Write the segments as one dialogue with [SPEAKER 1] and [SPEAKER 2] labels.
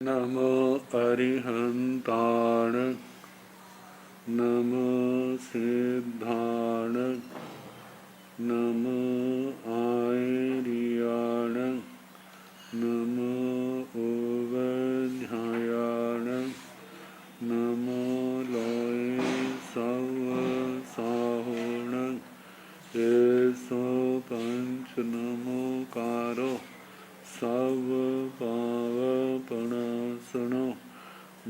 [SPEAKER 1] नमो अरिहंताण नमो सिद्धाण नमो आयर्याण नमो ओवध्यायाण नमो लोये सवसाहोण एसो पंच नमोकारो सव पावपणासनो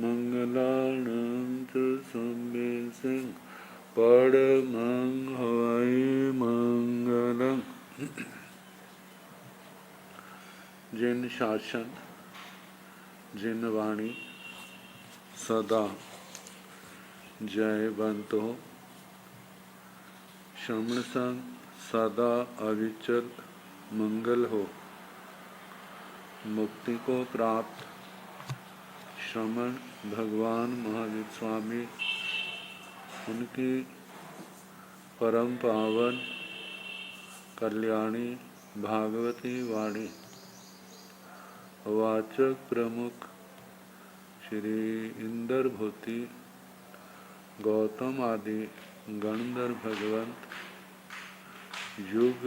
[SPEAKER 1] मंगलानंत संवेसिं परमं हवै मंगलम्। जिन शासन जिन वाणी सदा जयवंत हो, श्रवण संग सदा अविचल मंगल हो। मुक्ति को प्राप्त श्रमण भगवान महावीर स्वामी उनकी परम पावन कल्याणी भागवती वाणी वाचक प्रमुख श्री इंद्रभूति गौतम आदि गणधर भगवंत युग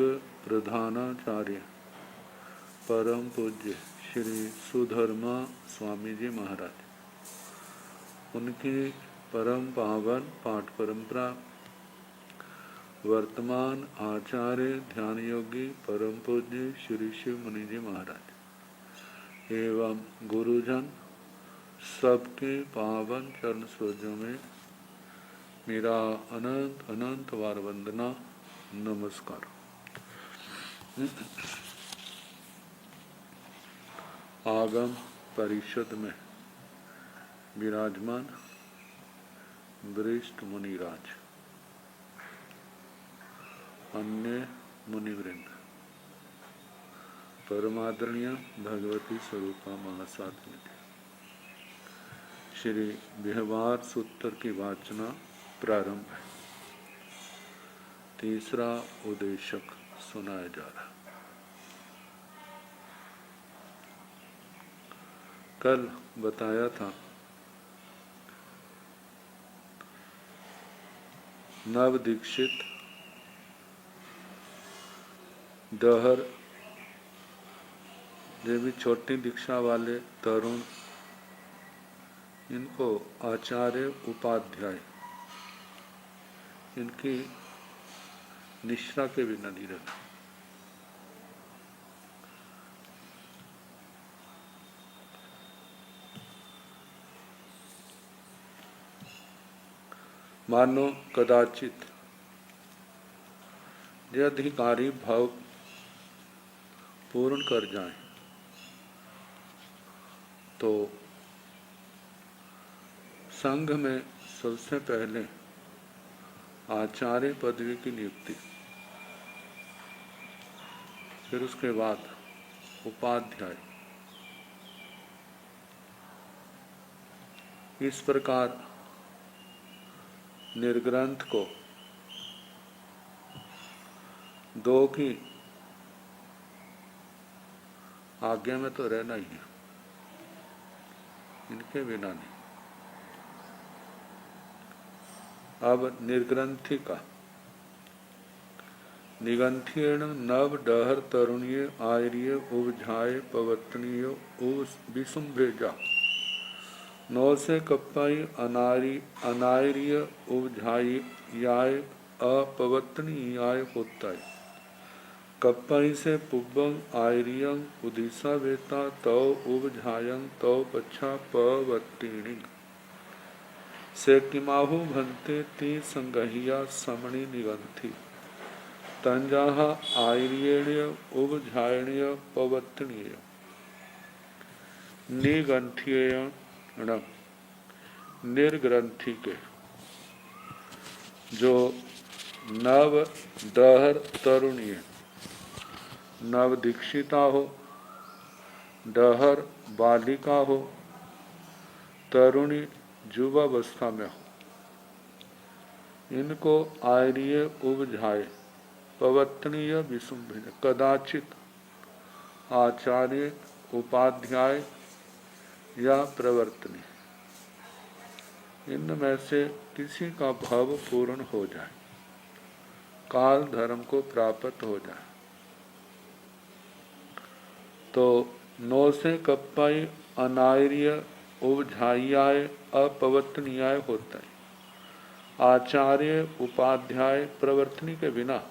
[SPEAKER 1] प्रधानाचार्य परम पूज्य श्री सुधर्मा स्वामी जी महाराज उनकी परम पावन पाठ परंपरा वर्तमान आचार्य ध्यान योगी परम पूज्य श्री शिव मुनि जी महाराज एवं गुरुजन सबके पावन चरण सरोजों में मेरा अनंत अनंत वार वंदना नमस्कार। आगम परिषद में विराजमान वरिष्ठ मुनिराज, अन्य मुनिवृंद, परमादरणीय भगवती स्वरूपा महासाध्वी, श्री व्यवहार सूत्र की वाचना प्रारंभ है। तीसरा उद्देशक सुनाया जा रहा। कल बताया था नव दीक्षित दहर जो भी छोटी दीक्षा वाले तरुण इनको आचार्य उपाध्याय इनकी निष्ठा के बिना नहीं रहना। मानो कदाचित ये अधिकारी भाव पूर्ण कर जाएं तो संघ में सबसे पहले आचार्य पदवी की नियुक्ति, फिर उसके बाद उपाध्याय, इस प्रकार निर्ग्रंथ को दो की आज्ञा में तो रहना ही है, इनके बिना नहीं। अब निर्ग्रंथि का निगंथीण नव डहर तरुणीय आर्य उवझाए पवतनीय उव विसुम्भेजा नौ से कप्पाई अनार्य उवझाई याय अपवतनी याय होताई कप्पाई से पुब्बं आर्यं उदिशा वेता तौ उवझायं तौ पच्छा पवत्तिणी से किमाहु भन्ते ती संगहिया समणि निगंथि तंजाह आर्येण्य उवझायण्य पवत्तनीय निगंथीय निर्ग्रंथि के जो नव डहर तरुणीय नव दीक्षिता हो, डहर बालिका हो, तरुणी युवावस्था में हो, इनको आर्य उवझाए पवत्तनीय विसुम्भिन कदाचित आचार्य उपाध्याय या प्रवर्तनी, इनमें से किसी का भाव पूर्ण हो जाए, काल धर्म को प्राप्त हो जाए, तो नौ से कप्पाई अनार्य उपझाइयाय अपवतनीयाय होता है। आचार्य उपाध्याय प्रवर्तनी के बिना,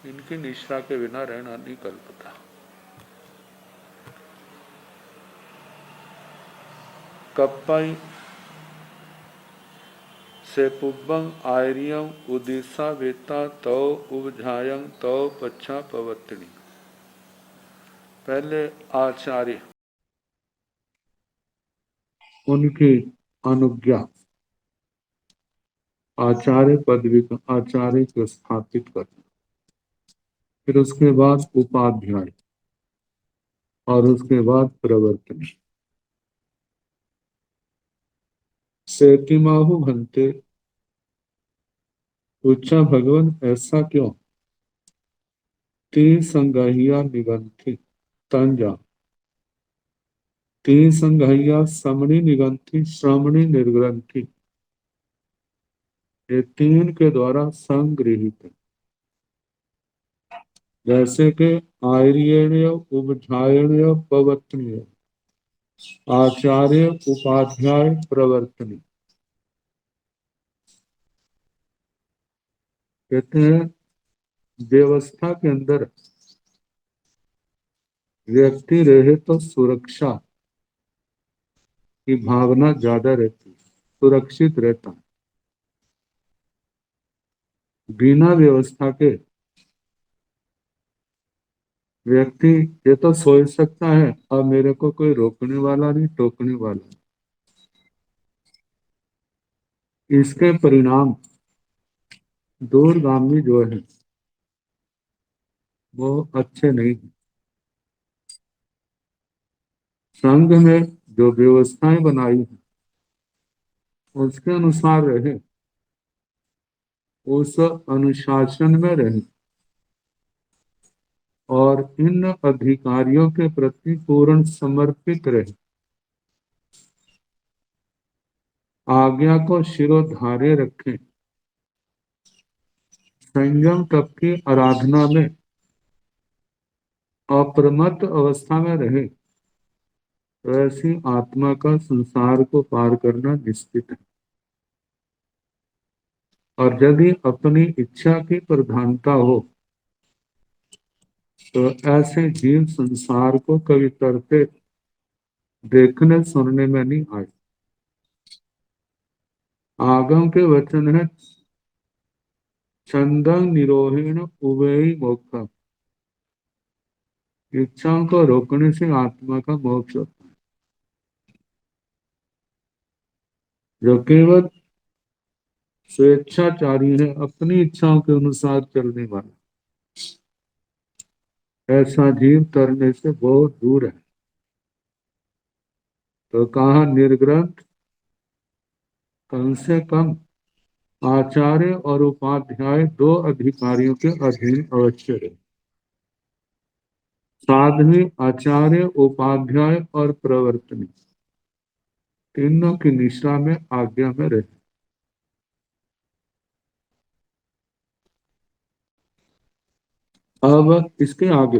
[SPEAKER 1] इनकी निष्ठा के बिना रहना नहीं कल्पता। कप्पाई से पुब्बं आर्यं उदिशा वेता तौ उपझायं तौ पच्छा पवत्तिनी। पहले आचार्य, उनकी अनुज्ञा, आचार्य पदवी का आचार्य को स्थापित करना, फिर उसके बाद उपाध्याय और उसके बाद प्रवर्तन। सेतिमाहु भंते, पूछा भगवान ऐसा क्यों? तीन संगहिया निगंथि तंजा, तीन संगहिया समणी निगंथि श्रमणी निर्ग्रंथि, ये तीन के द्वारा संग्रहित है। जैसे कि आर्यण्य उपझायण्य पवत्नीय, आचार्य उपाध्याय प्रवर्तनी। कहते हैं व्यवस्था के अंदर व्यक्ति रहे तो सुरक्षा की भावना ज्यादा रहती है, सुरक्षित रहता है। बिना व्यवस्था के व्यक्ति ये तो सोच सकता है अब मेरे को कोई रोकने वाला नहीं, टोकने वाला नहीं। इसके परिणाम दूरगामी जो है वो अच्छे नहीं है। संघ में जो व्यवस्थाएं बनाई है उसके अनुसार रहे, उस अनुशासन में रहे और इन अधिकारियों के प्रति पूर्ण समर्पित रहे, आज्ञा को शिरोधार्य रखें, संयम तप की आराधना में अप्रमत्त अवस्था में रहे, वैसी आत्मा का संसार को पार करना निश्चित है। और यदि अपनी इच्छा की प्रधानता हो तो ऐसे जीव संसार को कभी तरते देखने सुनने में नहीं आए। आगम के वचन है छंदं निरोहेण उभय मोक्ष, इच्छाओं को रोकने से आत्मा का मोक्ष होता है। जो केवल स्वेच्छाचारी है, अपनी इच्छाओं के अनुसार चलने वाला, ऐसा जीव तरने से बहुत दूर है। तो कहा निर्ग्रंथ कम से कम आचार्य और उपाध्याय दो अधिकारियों के अधीन अवश्य रहे। साध्वी आचार्य उपाध्याय और प्रवर्तनी, तीनों की निष्ठा में आज्ञा में रहे। अब इसके आगे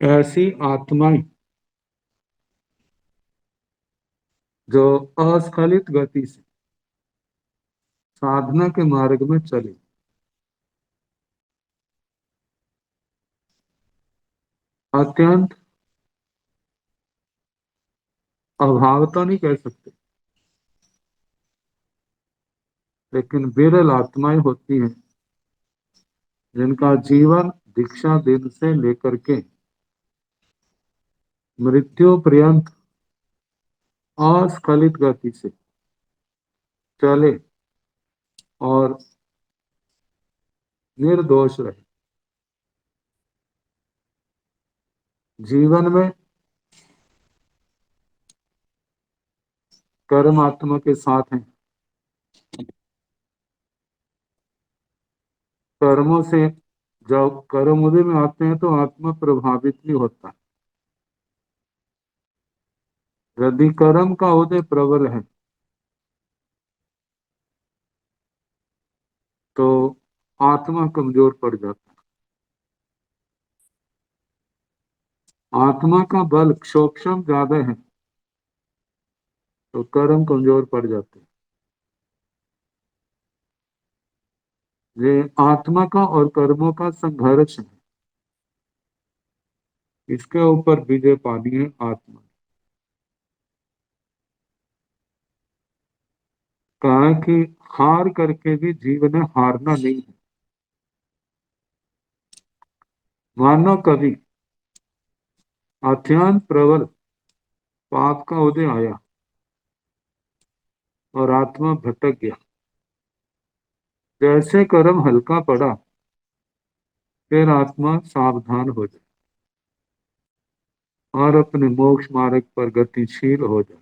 [SPEAKER 1] ऐसी आत्माएं जो अस्खलित गति से साधना के मार्ग में चले, अत्यंत अभाव तो नहीं कह सकते, लेकिन विरल आत्माएं होती हैं जिनका जीवन दीक्षा दिन से लेकर के मृत्यु पर्यंत अस्खलित गति से चले और निर्दोष रहे। जीवन में कर्म आत्मा के साथ हैं, कर्मों से जब कर्म उदय में आते हैं तो आत्मा प्रभावित भी होता है। यदि कर्म का उदय प्रबल है तो आत्मा कमजोर पड़ जाता है। आत्मा का बल क्षोभम ज्यादा है तो कर्म कमजोर पड़ जाते हैं। ये आत्मा का और कर्मों का संघर्ष है, इसके ऊपर विजय पानी है आत्मा। कहा कि हार करके भी जीवन है, हारना नहीं है। मानो कभी अत्यंत प्रबल पाप का उदय आया और आत्मा भटक गया। जैसे कर्म हल्का पड़ा फिर आत्मा सावधान हो जाए और अपने मोक्ष मार्ग पर गतिशील हो जाए।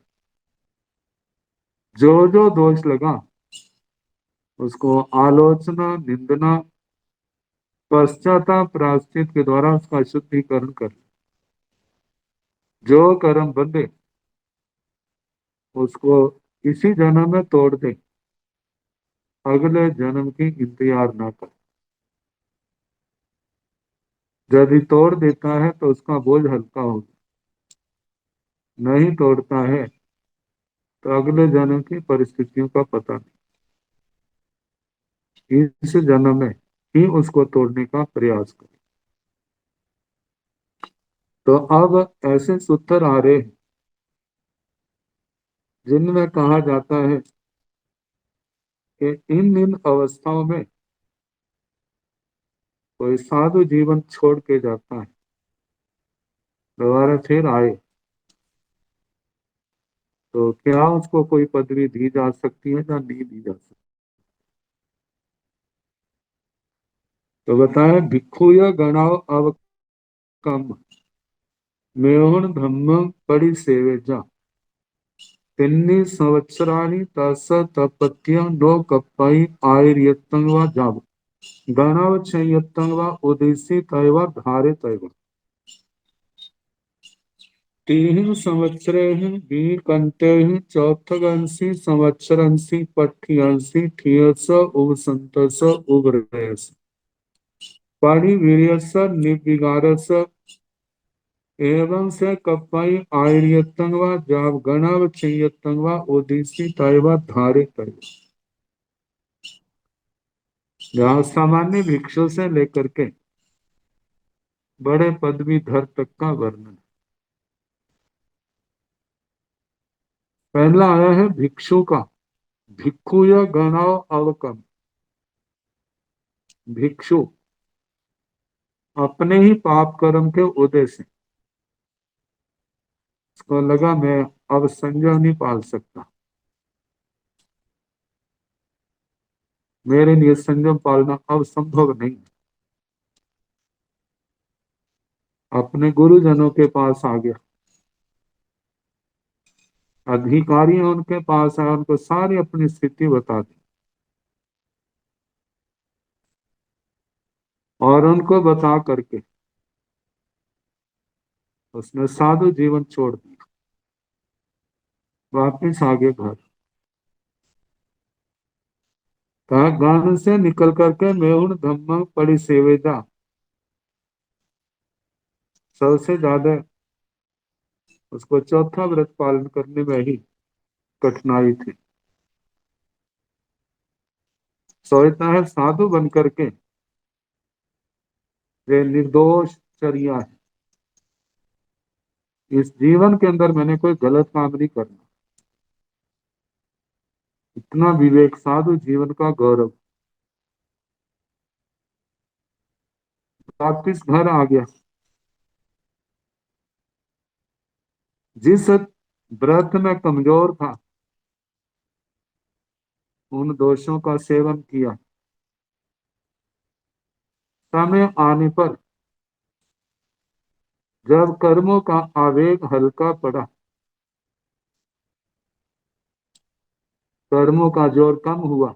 [SPEAKER 1] जो जो दोष लगा उसको आलोचना, निंदना, पश्चाताप, प्रायश्चित के द्वारा उसका शुद्धिकरण कर। जो कर्म बंधे उसको इसी जन्म में तोड़ दे, अगले जन्म की इंतजार ना कर। यदि तोड़ देता है तो उसका बोझ हल्का होगा, नहीं तोड़ता है तो अगले जन्म की परिस्थितियों का पता नहीं, इस जन्म में ही उसको तोड़ने का प्रयास कर। तो अब ऐसे सूत्र आ रहे हैं जिनमें कहा जाता है कि इन अवस्थाओं में कोई साधु जीवन छोड़ के जाता है, दोबारा फिर आए तो क्या उसको कोई पदवी दी जा सकती है या नहीं दी जा सकती। तो बताया भिक्खु या गणाओ अवकम मेहुण धम्म पड़ी सेवे जा तिन्नी संवत्सराणि तस तपत्य नो कप्पाई आयुर्यत्तं वा जाव गणावच्छयत्तं वा उदिसी तैव धारे तैव तीन संवत्सरेः विकंतेः चौथगंसि संवत्सरंसि पठ्यंसि ठियस उवसंतस उभरयस पाणिवीर्यस निर्विकारस एवं से कप्पाई आयुर्यत्तं वा जाव गणावच्छयत्तं वा उदिसी तैव धारे तैव। जहाँ सामान्य भिक्षु से लेकर के बड़े पदवीधर तक का वर्णन। पहला आया है भिक्षु का, भिक्षु या गणाओ अवकम। भिक्षु अपने ही पाप कर्म के उदय से उसको लगा मैं अब संयम नहीं पाल सकता, मेरे लिए संयम पालना अब संभव नहीं। अपने गुरुजनों के पास आ गया, अधिकारी उनके पास आया, उनको सारी अपनी स्थिति बता दी और उनको बता करके उसने साधु जीवन छोड़ दिया, वापिस आगे घर। कहा गान से निकल करके मेहुण धम्म पड़ी सेवेदा। सबसे ज्यादा उसको चौथा व्रत पालन करने में ही कठिनाई थी। सोचता है साधु बन करके ये निर्दोष चर्या है, इस जीवन के अंदर मैंने कोई गलत काम नहीं करना। इतना विवेक, साधु जीवन का गौरव। वापिस घर आ गया। जिस व्रत में कमजोर था उन दोषों का सेवन किया। समय आने पर जब कर्मों का आवेग हल्का पड़ा, कर्मों का जोर कम हुआ,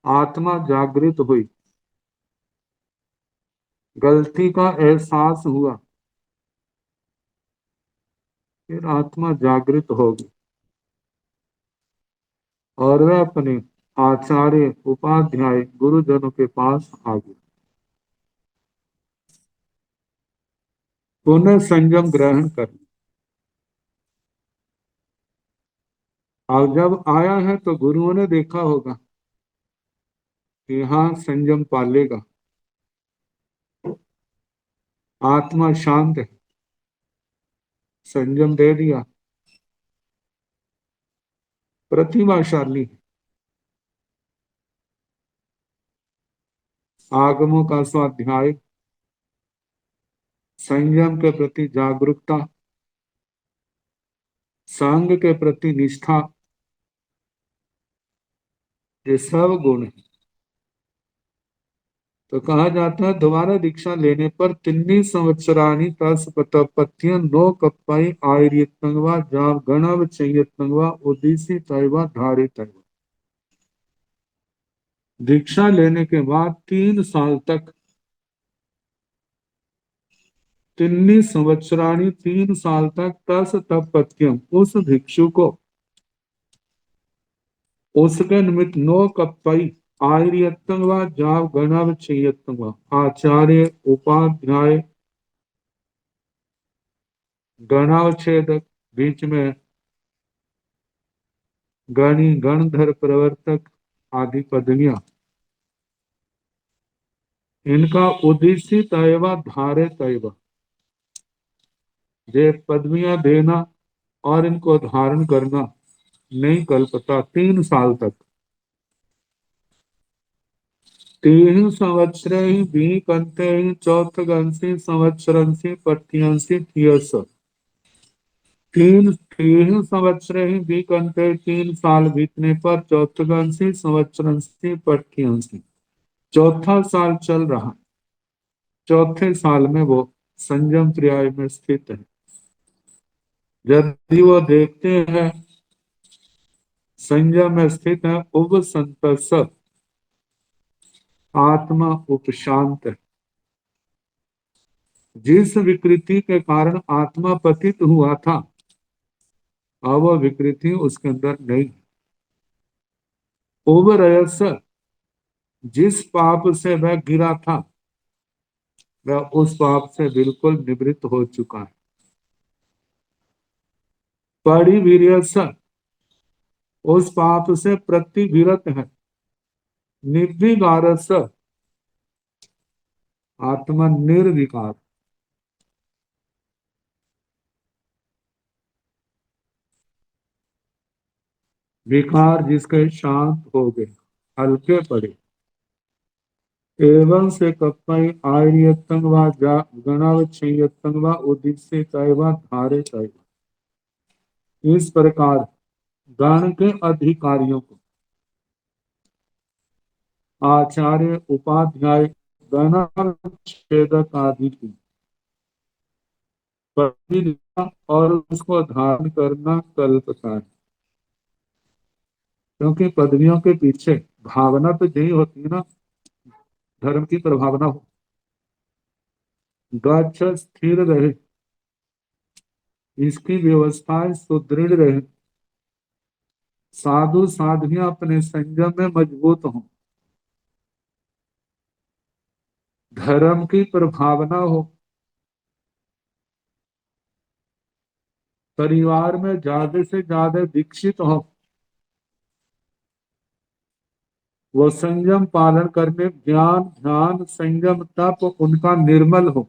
[SPEAKER 1] आत्मा जागृत हुई, गलती का एहसास हुआ, फिर आत्मा जागृत होगी और वह अपने आचार्य उपाध्याय गुरुजनों के पास आ गई। पुनः संयम ग्रहण कर। और जब आया है तो गुरुओं ने देखा होगा कि हाँ संयम पालेगा, आत्मा शांत है, संयम दे दिया, प्रतिभाशाली है, आगमों का स्वाध्याय, संयम के प्रति जागरूकता, संग के प्रति निष्ठा, ये सब गुण है। तो कहा जाता है दोबारा दीक्षा लेने पर तिन्नी संवत्सराणि तस् पत्य नो कप्पाई आयरियतंगवा जाव गणव चयतंगवा उदिसी तैवा धारे तैवा। दीक्षा लेने के बाद 3 साल तक, तिन्नी संवत्सराणि 3 साल तक तस तपत्यम उस भिक्षु को उसके निमित्त नो कप्पई आयरियतंगवा जाव गणव चयतंगवा आचार्य उपाध्याय गणावच्छेदक, बीच में गणी गणधर प्रवर्तक आदि पदवियां, इनका उद्देश्य तयवा धारे तयवा, ये पदवियां देना और इनको धारण करना नहीं कल्पता 3 साल तक। 3 संवत्सरे भी कंते चौथगंसी संवत्सरंसी पठ्यंसी थियस। 3 संवत्सरे भी कंते 3 साल बीतने पर चौथगंसी संवत्सरंसी पठ्यंसी, चौथा साल चल रहा, चौथे साल में वो संयम पर्याय में स्थित है। यदि वो देखते हैं संयम में स्थित है, उप संतस आत्मा उपशांत है। जिस विकृति के कारण आत्मा पतित हुआ था, अब वह विकृति उसके अंदर नहीं। उबरयस, जिस पाप से वह गिरा था वह उस पाप से बिल्कुल निवृत्त हो चुका है। परिवीर्यस, उस पाप से प्रतिविरत है। निर्विकारस, आत्मा निर्विकार, विकार जिसके शांत हो गए, हल्के पड़े। एवं से कपई आर्यतंग व गणावच्छेयतंग व उदिस्य तैवा धारे तैवा। इस प्रकार गण के अधिकारियों को आचार्य उपाध्याय गणावच्छेदक आदि की पदवी और उसको धारण करना कल्पता है। क्योंकि पदवियों के पीछे भावना तो यही होती है ना, धर्म की प्रभावना हो, गच्छ स्थिर रहे, इसकी व्यवस्थाएं सुदृढ़ रहे, साधु साधवियां अपने संयम में मजबूत हों, धर्म की प्रभावना हो, परिवार में ज्यादा से ज्यादा दीक्षित हो, वो संयम पालन करने, ज्ञान ध्यान संयम तप उनका निर्मल हो।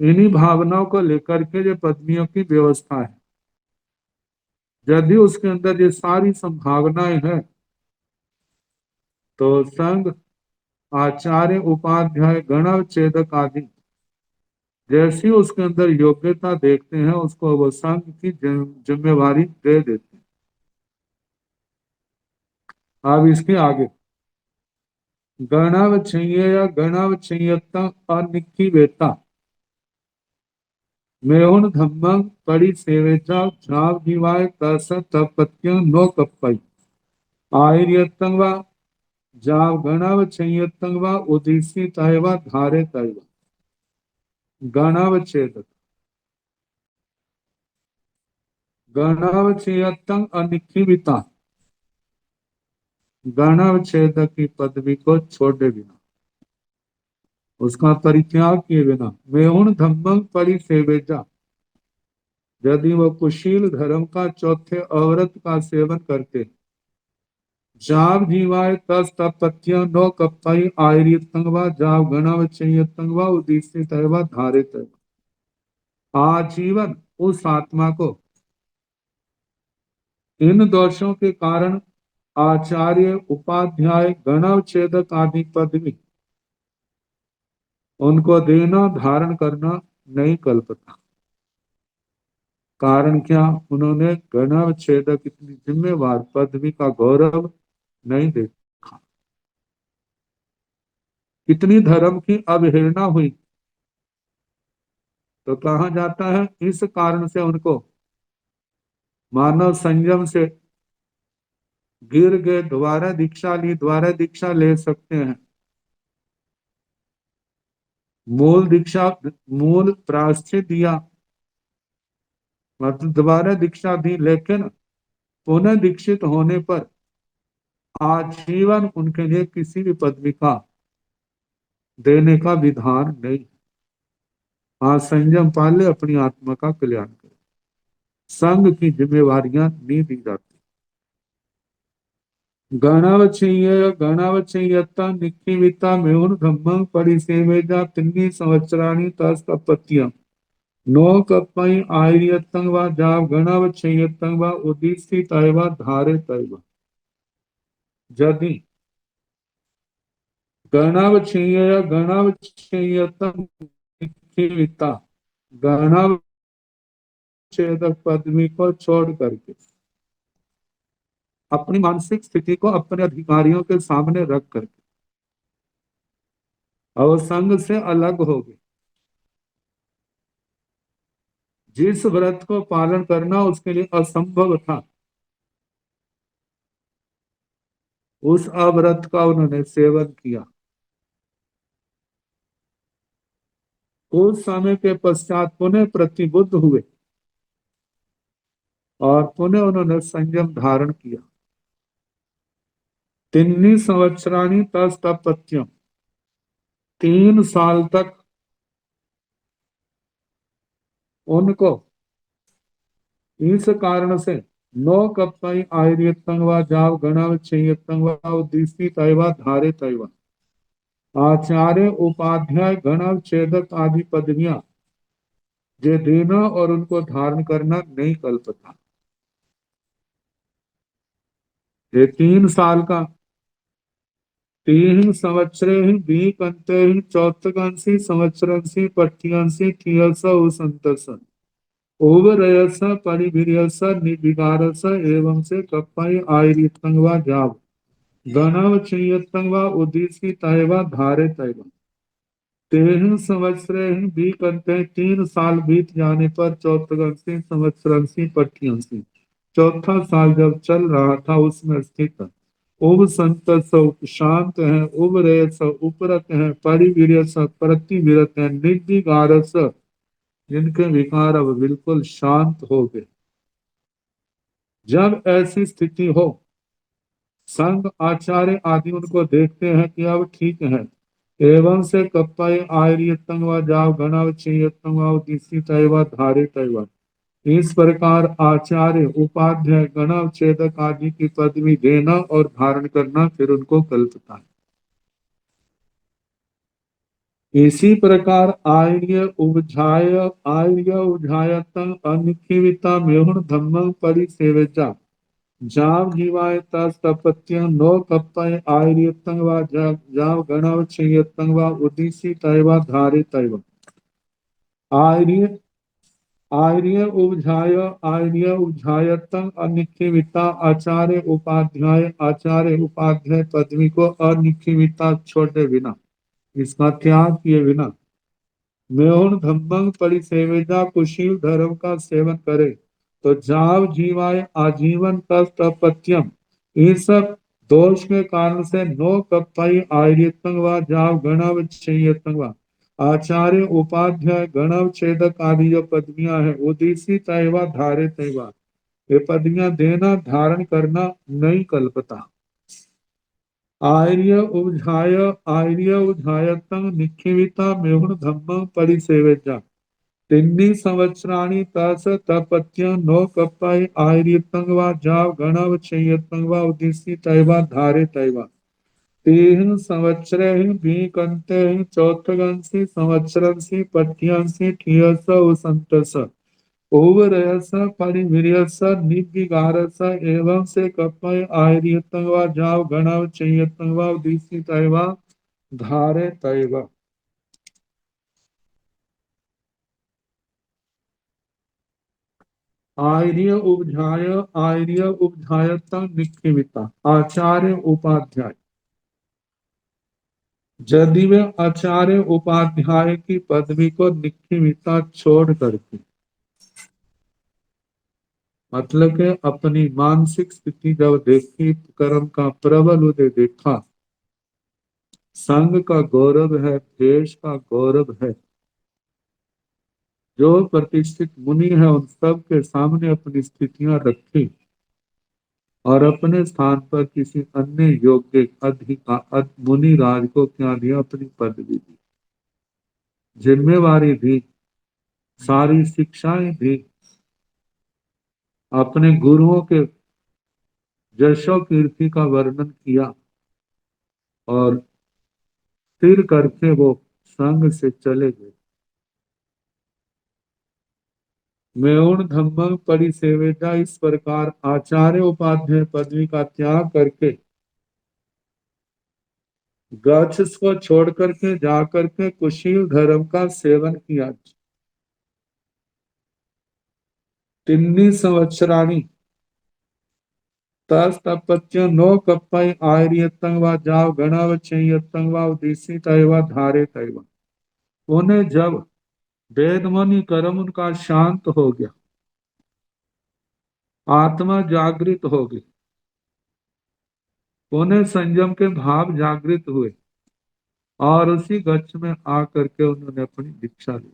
[SPEAKER 1] इन्हीं भावनाओं को लेकर के ये पत्नियों की व्यवस्था है। यदि उसके अंदर ये सारी संभावनाएं हैं तो संघ आचार्य उपाध्याय गणवच्छेदक आदि जैसी उसके अंदर योग्यता देखते हैं, उसको वो संघ की जिम्मेवारी दे देते हैं। अब इसके आगे गणावच्छेय या गणावच्छेयता अनिक्की वेता मेहुन धम्मं पड़ी सेवेचा झाव जीवाय तस तपत्य नो कप्पई आयर्यतंग व जाव गणावच्छेदकं वा उदिसीतय वा धारेतय वा। गणावच्छेदक, गणावच्छेदकं अनिख्यिता, गणावच्छेदक की पदवी को छोड़े बिना, उसका परित्याग किए बिना, मेहुण धम्मं परिसेवेजा, यदि वह कुशील धर्म का चौथे अवरत का सेवन करते, जाव जीवाय तस तपत्य नो कप्पई आयरियतंगवा जाव गणावच्छेदकंवा उद्देश्य तयवा धारित, आजीवन उस आत्मा को इन दोषों के कारण आचार्य उपाध्याय गणावच्छेदक आदि पदवी उनको देना धारण करना नहीं कल्पता। कारण क्या? उन्होंने गणावच्छेदक इतनी जिम्मेवार पदवी का गौरव नहीं देखा। कितनी धर्म की अवहेलना हुई तो कहा जाता है इस कारण से उनको मानव संयम से गिर गए, दोबारा दीक्षा ली, दोबारा दीक्षा ले सकते हैं। मूल दीक्षा, मूल प्रायश्चित दिया, मतलब दोबारा दीक्षा दी, लेकिन पुनः दीक्षित होने पर आजीवन उनके लिए किसी भी पदवी का देने का विधान नहीं। हाँ, संयम पाले, अपनी आत्मा का कल्याण करे, संघ की जिम्मेवारियां नहीं दी जाती। गणावच्छेयता निखिविता मेहुन ब्रह्मं परिसेवेजा तिन्नी संवत्सराणि तस्तपत्यम नो कप्पई आयरियतं वा जाव गणावच्छेयतं वा उदिसी तैवा धारे तैवा। यदि गणावच्छेयतं निखिविता, गणावच्छेदक पदवी को छोड़ करके अपनी मानसिक स्थिति को अपने अधिकारियों के सामने रख करके और संघ से अलग हो गए, जिस व्रत को पालन करना उसके लिए असंभव था, उस अव्रत का उन्होंने सेवन किया। कुछ समय के पश्चात पुनः प्रतिबुद्ध हुए और पुनः उन्होंने संयम धारण किया। 3 संवत्सराणि तपत्यम, 3 साल तक उनको इस कारण से नो कप्पई आयुर्यत्तं वा जाव गणावच्छेयत्तं वा उद्दिष्टि तैवा धारे तैवा, आचार्य उपाध्याय गणावच्छेदक आदि पदवियां जे देना और उनको धारण करना नहीं कल्पता। ये 3 साल का, 3 संवत्सरे बीकंते चौथकांसी संवत्सरांसी पठ्यांसी थियस उसंतस ओवरयस परिभिर्यस निर्विकारस एवं से कप्पाई आयरितं वा जाव गणावच्छेयतं वा उद्देश्य तैवा धारे तैवा। 3 संवत्सरे बीकंते, 3 साल बीत जाने पर चौथकांसी संवत्सरांसी पठ्यांसी, चौथा साल जब चल रहा था उसमें स्थित उब संत शांत है, उब रस उपरत है, परिवीरस प्रतिवीरत है, निर्विकारस जिनके विकार अब बिल्कुल शांत हो गए। जब ऐसी स्थिति हो, संघ आचार्य आदि उनको देखते हैं कि अब ठीक है, एवं से कप्पाई आयरियतं वा जाव गणावच्छेयतं वा उद्दिश्य तैवा धारे तैवा, इस प्रकार आचार्य उपाध्याय गणावच्छेदक आदि की पदवी देना और धारण करना फिर उनको कल्पता है। इसी प्रकार आर्य उजायतं अनिखिविता मेहुण धम्मं परिसेवेचा जाव जीवाय तपत्य नो कप्पय आर्यतं वा जाव गणावच्छेयतं वा उद्दिश्य तैवा धारे तैवा। आर्य आर्य उज्जायतम अनिखिविता आचार्य उपाध्याय पदवी को अनिखिविता छोड़े बिना, इसका त्याग किए बिना, मेहुण धम्मं परिसेवेदा कुशील धर्म का सेवन करे तो जाव जीवाय आजीवन तपत्यम, ये सब दोष के कारण से नो कप्पाई आयतंग व जाव गणव छेयतंग व आचार्य उपाध्याय गणव छेदक आदि जो पदवियां हैं उदीसी तैवा धारे तैवा, ये पदवियां देना धारण करना नहीं कल्पता। आर्य उज्जायतं निखिविता मेहुण धम्मं परिसेवेजा तिन्नी संवत्सराणि तस तपत्य नो कप्पाई आर्यतं वा जाव गणव चयतं वा उदिसी तैवा धारे तैवा तीन संवत्सरे भी कंते चौथगंसी संवत्सरंसी पठ्यांसी ठियस उसंतस ओवरयस परिवीर्यस निबिगारस एवं से कपय आयरियतं वा जाव गणव चयतं वा उदिसी तैवा धारे तैवा। आर्य उपध्यायता निक्षिविता आचार्य उपाध्याय, यदि वे आचार्य उपाध्याय की पदवी को निक्षिविता छोड़ करके, मतलब कि अपनी मानसिक स्थिति जब देखी, कर्म का प्रबल उदय देखा, संघ का गौरव है, देश का गौरव है, जो प्रतिष्ठित मुनि है उन सब के सामने अपनी स्थितियां रखी और अपने स्थान पर किसी अन्य योग्य अधिकार मुनि राज को क्या दिया, अपनी पदवी दी, जिम्मेवारी दी, सारी शिक्षाएं दी, अपने गुरुओं के यशो कीर्ति का वर्णन किया और फिर करके वो संग से चले गए। मेउण धम्म परिसेविता, इस प्रकार आचार्य उपाध्याय पदवी का त्याग करके गच्छ को छोड़ करके जाकर के कुशील धर्म का सेवन किया। तिन्नी संवत्सराणी तस तपत्य नो कप्पई आयरियतं वा जाव गणव चयतं वा उदिसी तैवा धारे तैवा, उन्हें जब वेद मुनि कर्म उनका शांत हो गया, आत्मा जागृत हो गई, उन्हें संयम के भाव जागृत हुए और उसी गच्छ में आकर के उन्होंने अपनी दीक्षा ली।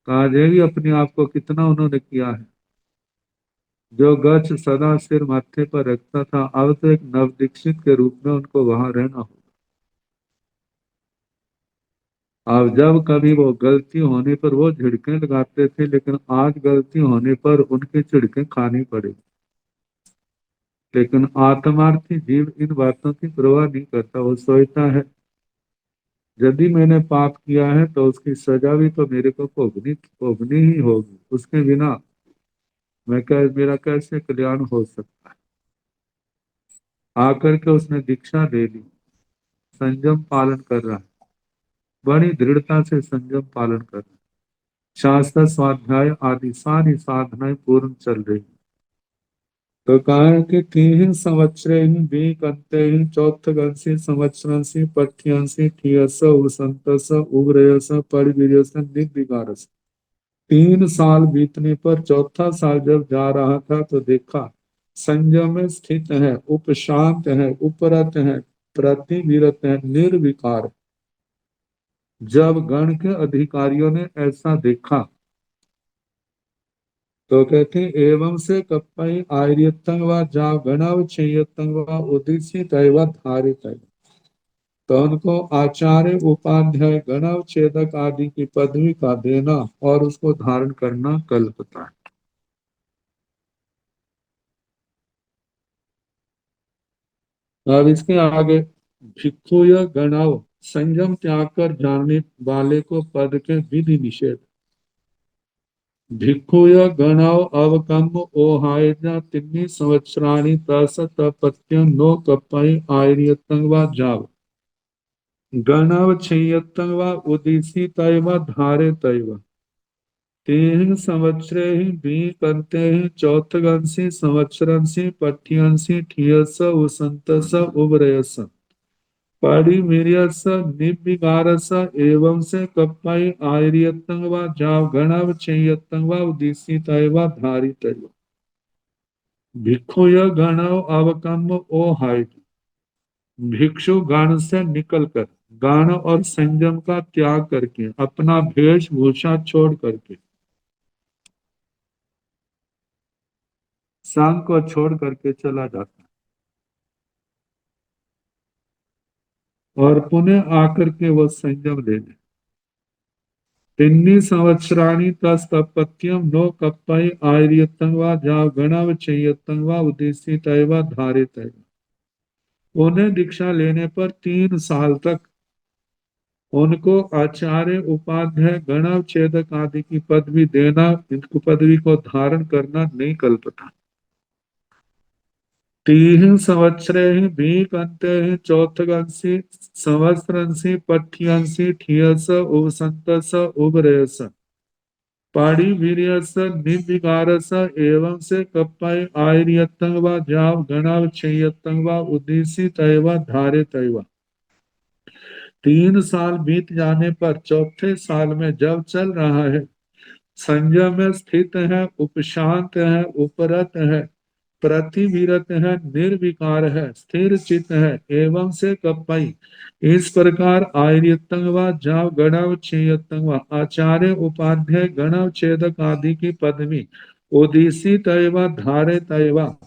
[SPEAKER 1] कहा देवी अपने आप को कितना उन्होंने किया है। जो गच्छ सदा सिर माथे पर रखता था, अब तो एक नवदीक्षित के रूप में उनको वहां रहना होगा। अब जब कभी वो गलती होने पर वो झिड़कें लगाते थे, लेकिन आज गलती होने पर उनकी झिड़कें खानी पड़ेगी। लेकिन आत्मार्थी जीव इन बातों की परवाह नहीं करता। वो सोचता है यदि मैंने पाप किया है तो उसकी सजा भी तो मेरे को भोगनी भोगनी ही होगी, उसके बिना मेरा कैसे कल्याण हो सकता है। आकर के उसने दीक्षा ले ली, संयम पालन कर रहा है, बड़ी दृढ़ता से संयम पालन कर रहा है। शास्त्र स्वाध्याय आदि सारी साधनाएं पूर्ण चल रही। तो कहा है कि तीन संवत्सरे भी चौथगंसी संवत्सरंसी पठ्यंसी ठियस उसंतस उग्रयस परिवीर्यस निर्विकारस, 3 साल बीतने पर चौथा साल जब जा रहा था तो देखा संयम में स्थित है, उपशांत है, उपरत है, प्रतिविरत है, निर्विकार। जब गण के अधिकारियों ने ऐसा देखा तो कहते एवं से कप्पई आर्यतंग व जा गणव चेयतंग व उदिसी तैव धारित। तो उनको आचार्य उपाध्याय गणव छेदक आदि की पदवी का देना और उसको धारण करना कल्पता है। अब इसके आगे भिक्षु या गणव संयम त्याग कर जानने वाले को पद के विधि निषेध। भिक्षु या गणव अवकम ओहायजा तिन्नी संवत्सराणि तस तपत्यं नो कप्पई आयर्यतं वा जाव गणव छेयतं वा उदिसी तैव धारे तैव तीन संवत्सरे भी करते ही चौथगंसी संवत्सरंसी पठ्यंसी ठियस उसंतस उबरयस परिवीर्यस निबिगारस एवं से कप्पाई आयर्यतं वा जाव गणव चेयतं वा उदिसी तैव धारी तैव। भिक्षु यह गणव अवकम्म ओ हाय। भिक्षु गण से निकलकर, गण और संयम का त्याग करके, अपना वेशभूषा छोड़ करके, संग को छोड़ करके चला जाता है और पुनः आकर के वो संयम ले ले। तिन्नी संवत्सराणि तस्तपत्यम नो कप्पई आर्यतं वा जाव गणव चयतं वा उद्देश्य तैवा धारे तैवा। उन्हें दीक्षा लेने पर 3 साल तक उनको आचार्य उपाध्याय गणव छेदक आदि की पदवी देना, इनको पदवी को धारण करना नहीं कल्पता। तीन संवत्सरे बीकन्ते चौथगंसि संवत्सरंसि पठ्यंसि ठियस उपसंतस उभरयस पाड़ी वीर्यस निर्विकारस एवं से कप्पाई आयर्यतं वा जाव गणाव चयतं वा उद्देश्य तैवा धारे तैवा। 3 साल बीत जाने पर चौथे साल में जब चल रहा है, संयम में स्थित है, उपशांत है, उपरत है, प्रतिविरत है, निर्विकार है, स्थिर चित है, एवं से कपई, इस प्रकार आर्यतंगवा जाव गणव छेयतंगवा आचार्य उपाध्याय गणव छेदक आदि की पदवी ओदिसी तयवा धारे तयवा,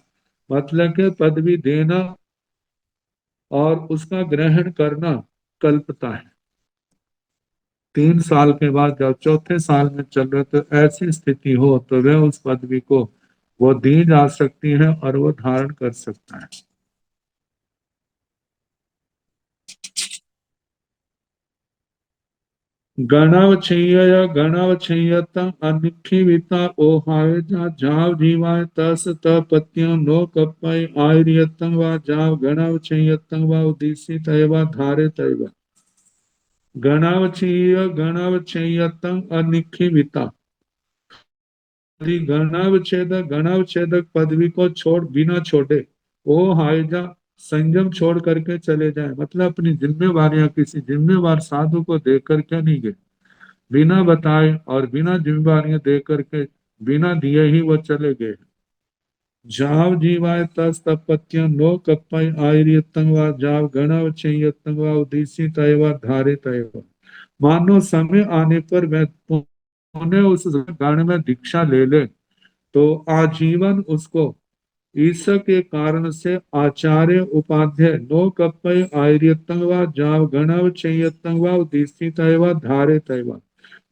[SPEAKER 1] मतलब के पदवी देना और उसका ग्रहण करना कल्पता है। 3 साल के बाद जब चौथे साल में चल रहे तो ऐसी स्थिति हो तो वह उस पदवी को वो दी जा सकती है और वो धारण कर सकता है। गणवच्छेय गणवच्छेयतम अनिक्षिविता ओहाय जा जाव जीवाय तस तपत्यम नो कपय आयरियतम वा जाव गणवच्छेयतम वा उदिसी तयवा धारे तयवा। गणवच्छेय गणवच्छेयतम अनिक्षिविता यदि गणावच्छेदक गणावच्छेदक पदवी को छोड़ बिना छोड़े वो हाइजा संयम छोड़ करके चले जाए, मतलब अपनी जिम्मेवारियां किसी जिम्मेवार साधु को दे करके नहीं गए, बिना बताए और बिना जिम्मेवारियां दे करके बिना दिए ही वो चले गए। जाव जीवाय तस तपत्य नो कप्पय आयरियतंगवा जाव गणावच्छेयतंगवा उद्देश्य तयवा धारे तयवा। मानो समय आने पर मैं पुनः उस गण में दीक्षा ले ले तो आजीवन उसको ईश्वर के कारण से आचार्य उपाध्याय नो कपय आर्यतंगवा जाव गणव चयतंगवा उद्देश्य तयवा धारे तयवा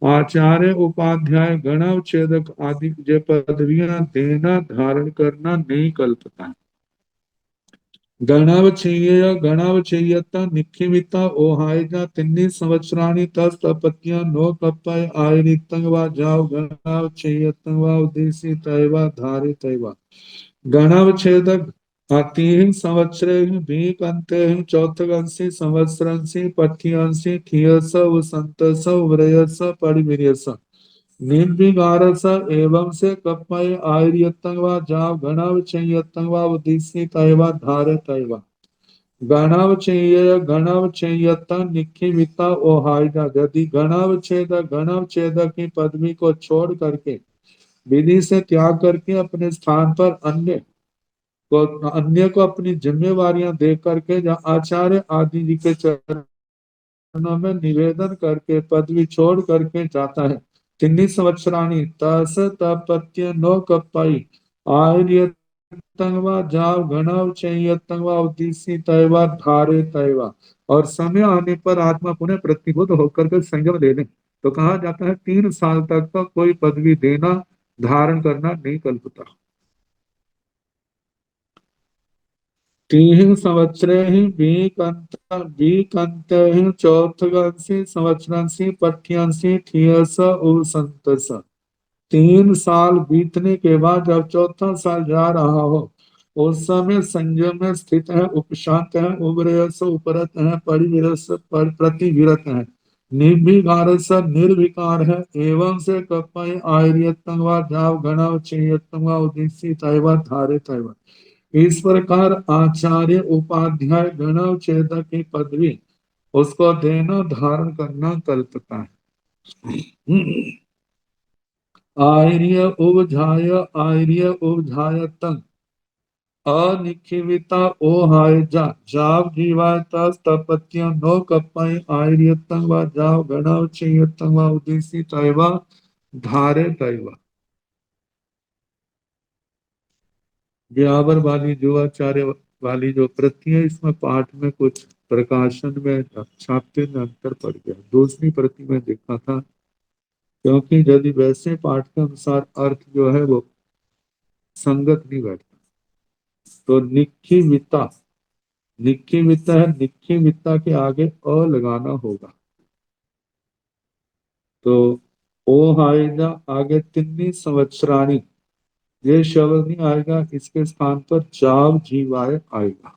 [SPEAKER 1] आचार्य उपाध्याय गणव छेदक आदि जे पदवियां देना धारण करना नहीं कल्पता। गणावच्छेय गणावच्छेयता निखिमिता ओहायजा तिन्नी संवत्सराणि तस्तपत्या नो कप्पय आयरितं वा जाव गणावच्छेयतं वा उद्देश्य तैवा धारे तैवा। गणावच्छेदक 3 संवत्सरे बीकन्ते चौथगंसि संवत्सरंसि पठ्यंसि ठियस उसंतस उभरयस परिवीर्यस निर्विकारस एवं से कपय आयर्यतं वा जाव गणावच्छेयतं वा उद्देश्य तैवा धारे तैवा। गणावच्छेद निखिमिता ओहायजा यदि गणावच्छेद की पदवी को छोड़ करके विधि से त्याग करके अपने स्थान पर अन्य को अपनी जिम्मेवारियां दे करके या आचार्य आदि जी के में निवेदन करके पदवी छोड़ करके जाता है। तिन्नी संवत्सराणी तस तपत्य नो कपाई आर्य तंगवा जाव गणव चैयतंगवा उद्देश्य तैवा धारे तैवा। और समय आने पर आत्मा पुनः प्रतिबुद्ध होकर के संयम ले ले तो कहा जाता है 3 साल तक का कोई पदवी देना धारण करना नहीं कल्पता। 3 संवत्सरे बीकन्ते चौथगंसि संवत्सरंसि पठ्यंसि ठियस उपसंतस। 3 साल बीतने के बाद जब चौथा साल जा रहा हो उस समय संयम में स्थित है, उपशांत है, उग्रयस उपरत है, परिविरस पर प्रतिविरत है, निर्विकारस निर्विकार है, एवं से कपय आयर्यतंगवा जाव गणव चेयतंगवा उद्देश्य तैवा धारे तैवा। इस प्रकार आचार्य उपाध्याय गणव छेदक की पदवी उसको देना धारण करना कल्पता है। आर्य उपझाय तंग अनिखिविता ओ हाय जा जाव जीवाय तस तपत्य नो कपाई आयरियतं वा जाव गणव चेयतं वा उदिसी तैवा धारे तैवा। व्यावर वाली जो आचार्य वाली जो प्रति है, इसमें पाठ में कुछ प्रकाशन में छापते में अंतर पड़ गया। दूसरी प्रति में देखा था, क्योंकि यदि वैसे पाठ के अनुसार अर्थ जो है वो संगत नहीं बैठता। तो निक्खी वित्ता, निक्खी वित्ता है, निक्खी वित्ता के आगे अ लगाना होगा। तो ओ आएगा आगे तिन्नी संवत्सराणी, ये शब्द नहीं आएगा, इसके स्थान पर जाव जीवाय आएगा।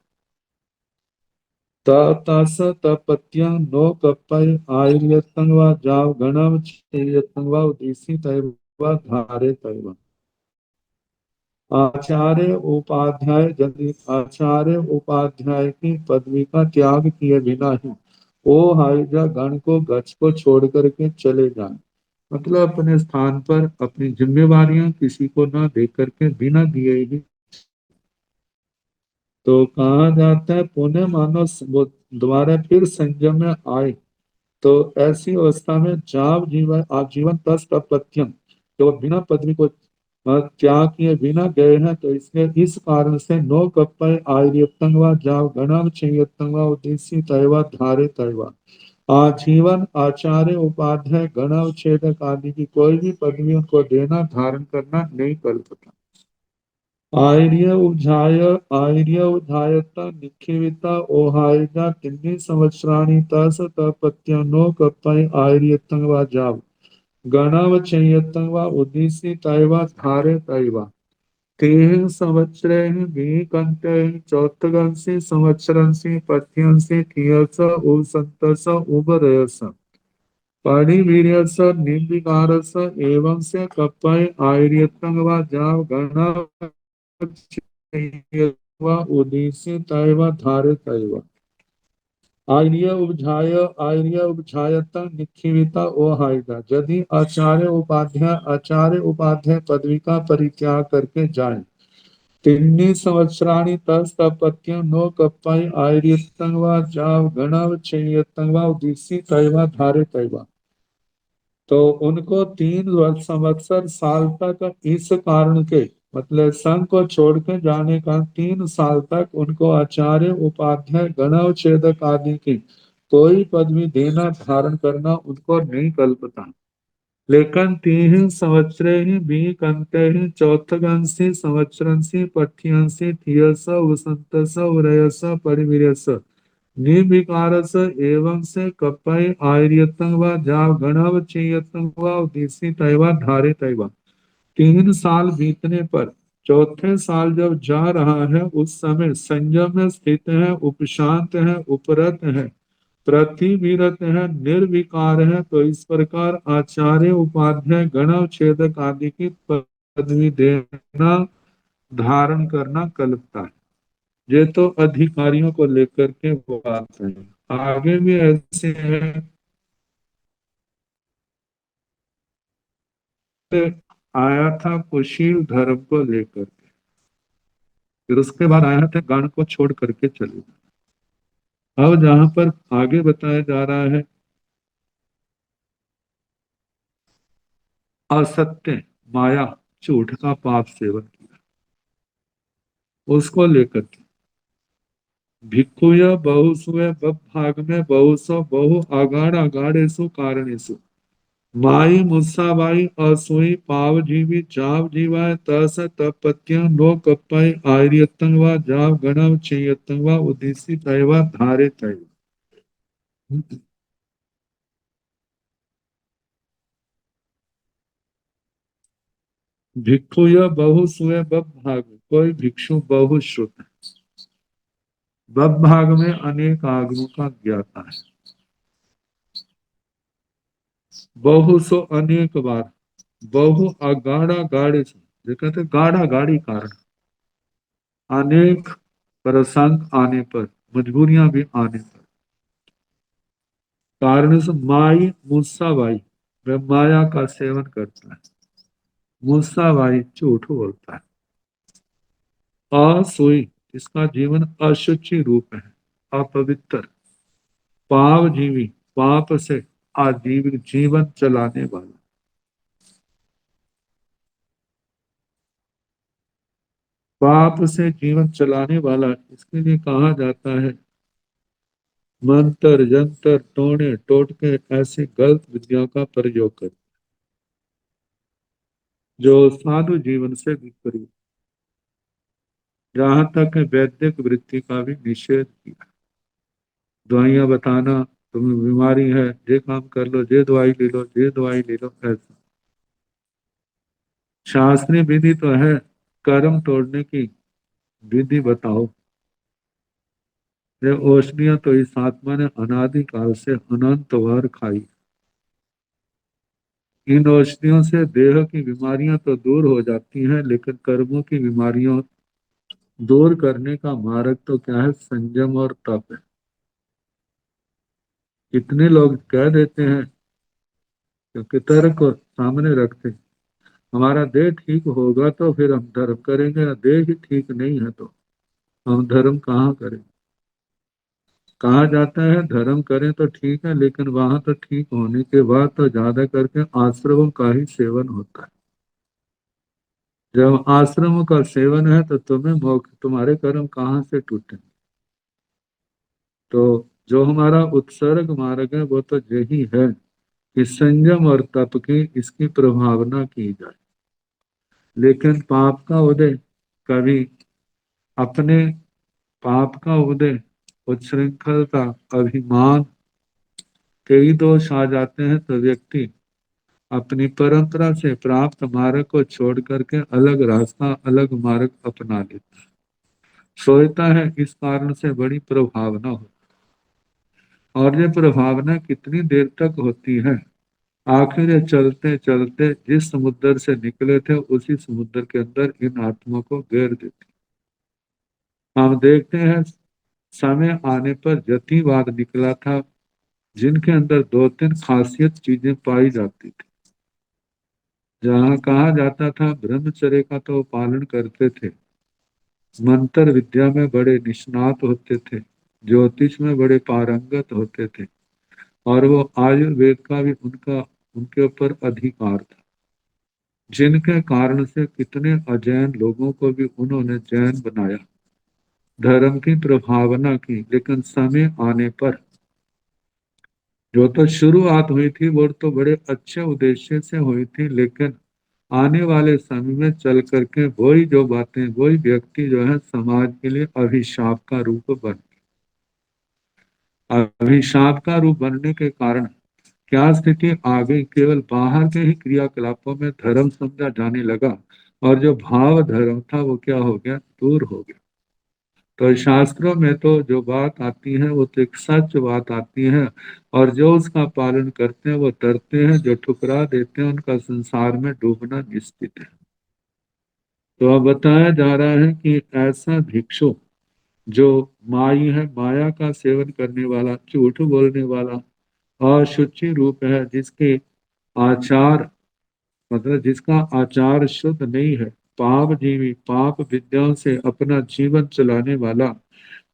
[SPEAKER 1] तास तपत्या नो कपय आयुर्यत्तं वा जाव गणम चेयत्तं वा उदिसी तैवा धारे तैवा। आचार्य उपाध्याय, यदि आचार्य उपाध्याय की पदवी का त्याग किए बिना ही ओ हाइजा गण को गच्छ को छोड़ करके चले जाएं, मतलब अपने स्थान पर अपनी जिम्मेवारियां किसी को ना दे करके बिना दिए ही। तो कहा जाता है पुण्य मानो वो दोबारा फिर संयम में आए, तो ऐसी अवस्था में जाव जीवन आजीवन तस तपत्यम, तो बिना पदवी को त्याग किए बिना गए हैं, तो इसलिए इस कारण से नो कप्पय आयुर्यत्तं वा जाव गणम चेयत्तं वा उद्देश्य तैवा धारे तैवा। आजीवन आचार्य उपाध्याय गणावच्छेदक आदि की कोई भी पदवी उनको देना धारण करना नहीं कर सकता। आर्य उधायता निखिविता ओहायजा तिन्नी संवत्सराणि तस तपत्यनो कपय आर्यतं वा जाव गणावच्छेयतं वा उद्दिश्य तैवा धारे तैवा। तेह संवत्सरेण विकन्तेः चौथगंसि संवत्सरंसि पथ्यंसि थियस उसन्तस उभरयस परिवीर्यस निर्विकारस एवं से कपय आयुर्यत्तं वा जाव गणः उद्देश्य तैव धारे तैव। आर्य उपझायता निखिविता ओ हाइगा, यदि आचार्य उपाध्याय पदवी का परित्याग करके जाए, तिन्नी संवत्सराणि तस तपत्य नो कप्पाई आयुर्यत्तं वा जाव गणव चेयत्तं वा उद्देश्य तैव धारे तैव। तो उनको 3 संवत्सर साल तक इस कारण के, मतलब संघ को छोड़कर जाने का 3 साल तक उनको आचार्य उपाध्याय गणवच्छेदक आदि की कोई पदवी देना धारण करना उनको नहीं कल्पता। लेकिन 3 संवत्सरे ही भी कंते ही चौथगंसी संवत्सरंसी पठ्यंसी थियस वसंतस उरयस परिवीर्यस निर्विकारस एवं से कपय आयुर्यत्तं वा जाव गणव चेयत्तं वा उद्देश्य तैवा धारे तैवा। 3 साल बीतने पर चौथे साल जब जा रहा है, उस समय संयम में स्थित है, उपशांत है, उपरत है, प्रतिविरत है, निर्विकार है, तो इस प्रकार आचार्य उपाध्याय गणव छेदक आदि की पदवी देना धारण करना कल्पता है। ये तो अधिकारियों को लेकर के बात है। आगे भी ऐसे है, आया था कुशील धर्म को लेकर के, फिर उसके बाद आया था गण को छोड़ करके चले गए। अब जहां पर आगे बताया जा रहा है असत्य, माया, झूठ का पाप सेवन किया, उसको लेकर के भिक्खुय बहुसुए भाग में बहुसो बहु आगाड़ आगाड़ेसु कारणेसु माई मुस्साबाई असुई पाव जीवी जाव जीवाय तस तपत्य नो कप्पय आर्यत्तं वा जाव गणव चेयत्तं वा उद्देश्य तैवा धारे तैवा। भिक्षु या बहु सुए बब भाग, कोई भिक्षु बहुश्रुत है, बब भाग में अनेक आगमों का ज्ञाता है, बहु सो अनेक बार, बहु अगाड़ा गाढ़े से, जो कहते गाढ़ा गाढ़ी कारण, अनेक प्रसंग आने पर, मजबूरियां भी आने पर, कारण से माई मूसाबाई, वह माया का सेवन करता है, मूसाबाई झूठ बोलता है, असोई, इसका जीवन अशुचि रूप है, अपवित्र। पाप जीवी, पाप से आजीविक जीवन चलाने वाला। पाप से जीवन चलाने वाला, इसके लिए कहा जाता है मंत्र यंत्र टोने टोटके ऐसी गलत विद्या का प्रयोग कर, जो साधु जीवन से विपरीत। जहां तक वैद्यक वृत्ति का भी निषेध किया। दवाइयां बताना, तुम्हें बीमारी है, ये काम कर लो, ये दवाई ले लो, ये दवाई ले लो, ऐसा। शास्त्रीय विधि तो है, कर्म तोड़ने की विधि बताओ। ये औषधियां तो इस आत्मा ने अनादि काल से अनंत बार खाई। इन औषधियों से देह की बीमारियां तो दूर हो जाती हैं, लेकिन कर्मों की बीमारियों दूर करने का मार्ग तो क्या है? संयम और तप है। कितने लोग कह देते हैं, क्योंकि तर्क को सामने रखते, हमारा देह ठीक होगा तो फिर हम धर्म करेंगे, देह ही ठीक नहीं है तो हम धर्म कहाँ करें। कहा जाता है धर्म करें तो ठीक है, लेकिन वहां तो ठीक होने के बाद तो ज्यादा करके आश्रमों का ही सेवन होता है। जब आश्रमों का सेवन है तो तुम्हें मोक्ष, तुम्हारे कर्म कहाँ से टूटे। तो जो हमारा उत्सर्ग मार्ग है वो तो यही है कि संयम और तप की इसकी प्रभावना की जाए। लेकिन पाप का उदय कभी अपने, पाप का उदय, उच्छृंखलता, अभिमान, कई दोष आ जाते हैं तो व्यक्ति अपनी परंपरा से प्राप्त मार्ग को छोड़ करके अलग रास्ता, अलग मार्ग अपना लेता है। सोचता है इस कारण से बड़ी प्रभावना हो, और ये प्रभावना कितनी देर तक होती है? आखिर ये चलते चलते जिस समुद्र से निकले थे उसी समुद्र के अंदर इन आत्मा को घेर देती। हम देखते हैं समय आने पर जतिवाद निकला था, जिनके अंदर दो तीन खासियत चीजें पाई जाती थी। जहाँ कहा जाता था ब्रह्मचर्य का तो वो पालन करते थे, मंत्र विद्या में बड़े निष्णात होते थे, ज्योतिष में बड़े पारंगत होते थे, और वो आयुर्वेद का भी उनका, उनके ऊपर अधिकार था, जिनके कारण से कितने अजैन लोगों को भी उन्होंने जैन बनाया, धर्म की प्रभावना की। लेकिन समय आने पर जो तो शुरुआत हुई थी वो तो बड़े अच्छे उद्देश्य से हुई थी, लेकिन आने वाले समय में चल करके वही जो बातें, वही व्यक्ति जो है समाज के लिए अभिशाप का रूप बन, अभिशाप का रूप बनने के कारण क्या स्थिति आ गई? केवल बाहर के ही क्रियाकलापों में धर्म समझा जाने लगा, और जो भाव धर्म था वो क्या हो गया? दूर हो गया। तो शास्त्रों में तो जो बात आती है वो तो एक सच बात आती है, और जो उसका पालन करते हैं वो डरते हैं, जो ठुकरा देते हैं उनका संसार में डूबना निश्चित है। तो अब बताया जा रहा है कि ऐसा भिक्षु जो माई है, माया का सेवन करने वाला, झूठ बोलने वाला, अशुचि रूप है, जिसके आचार, मतलब जिसका आचार शुद्ध नहीं है, पाप जीवी, पाप विद्याओं से अपना जीवन चलाने वाला,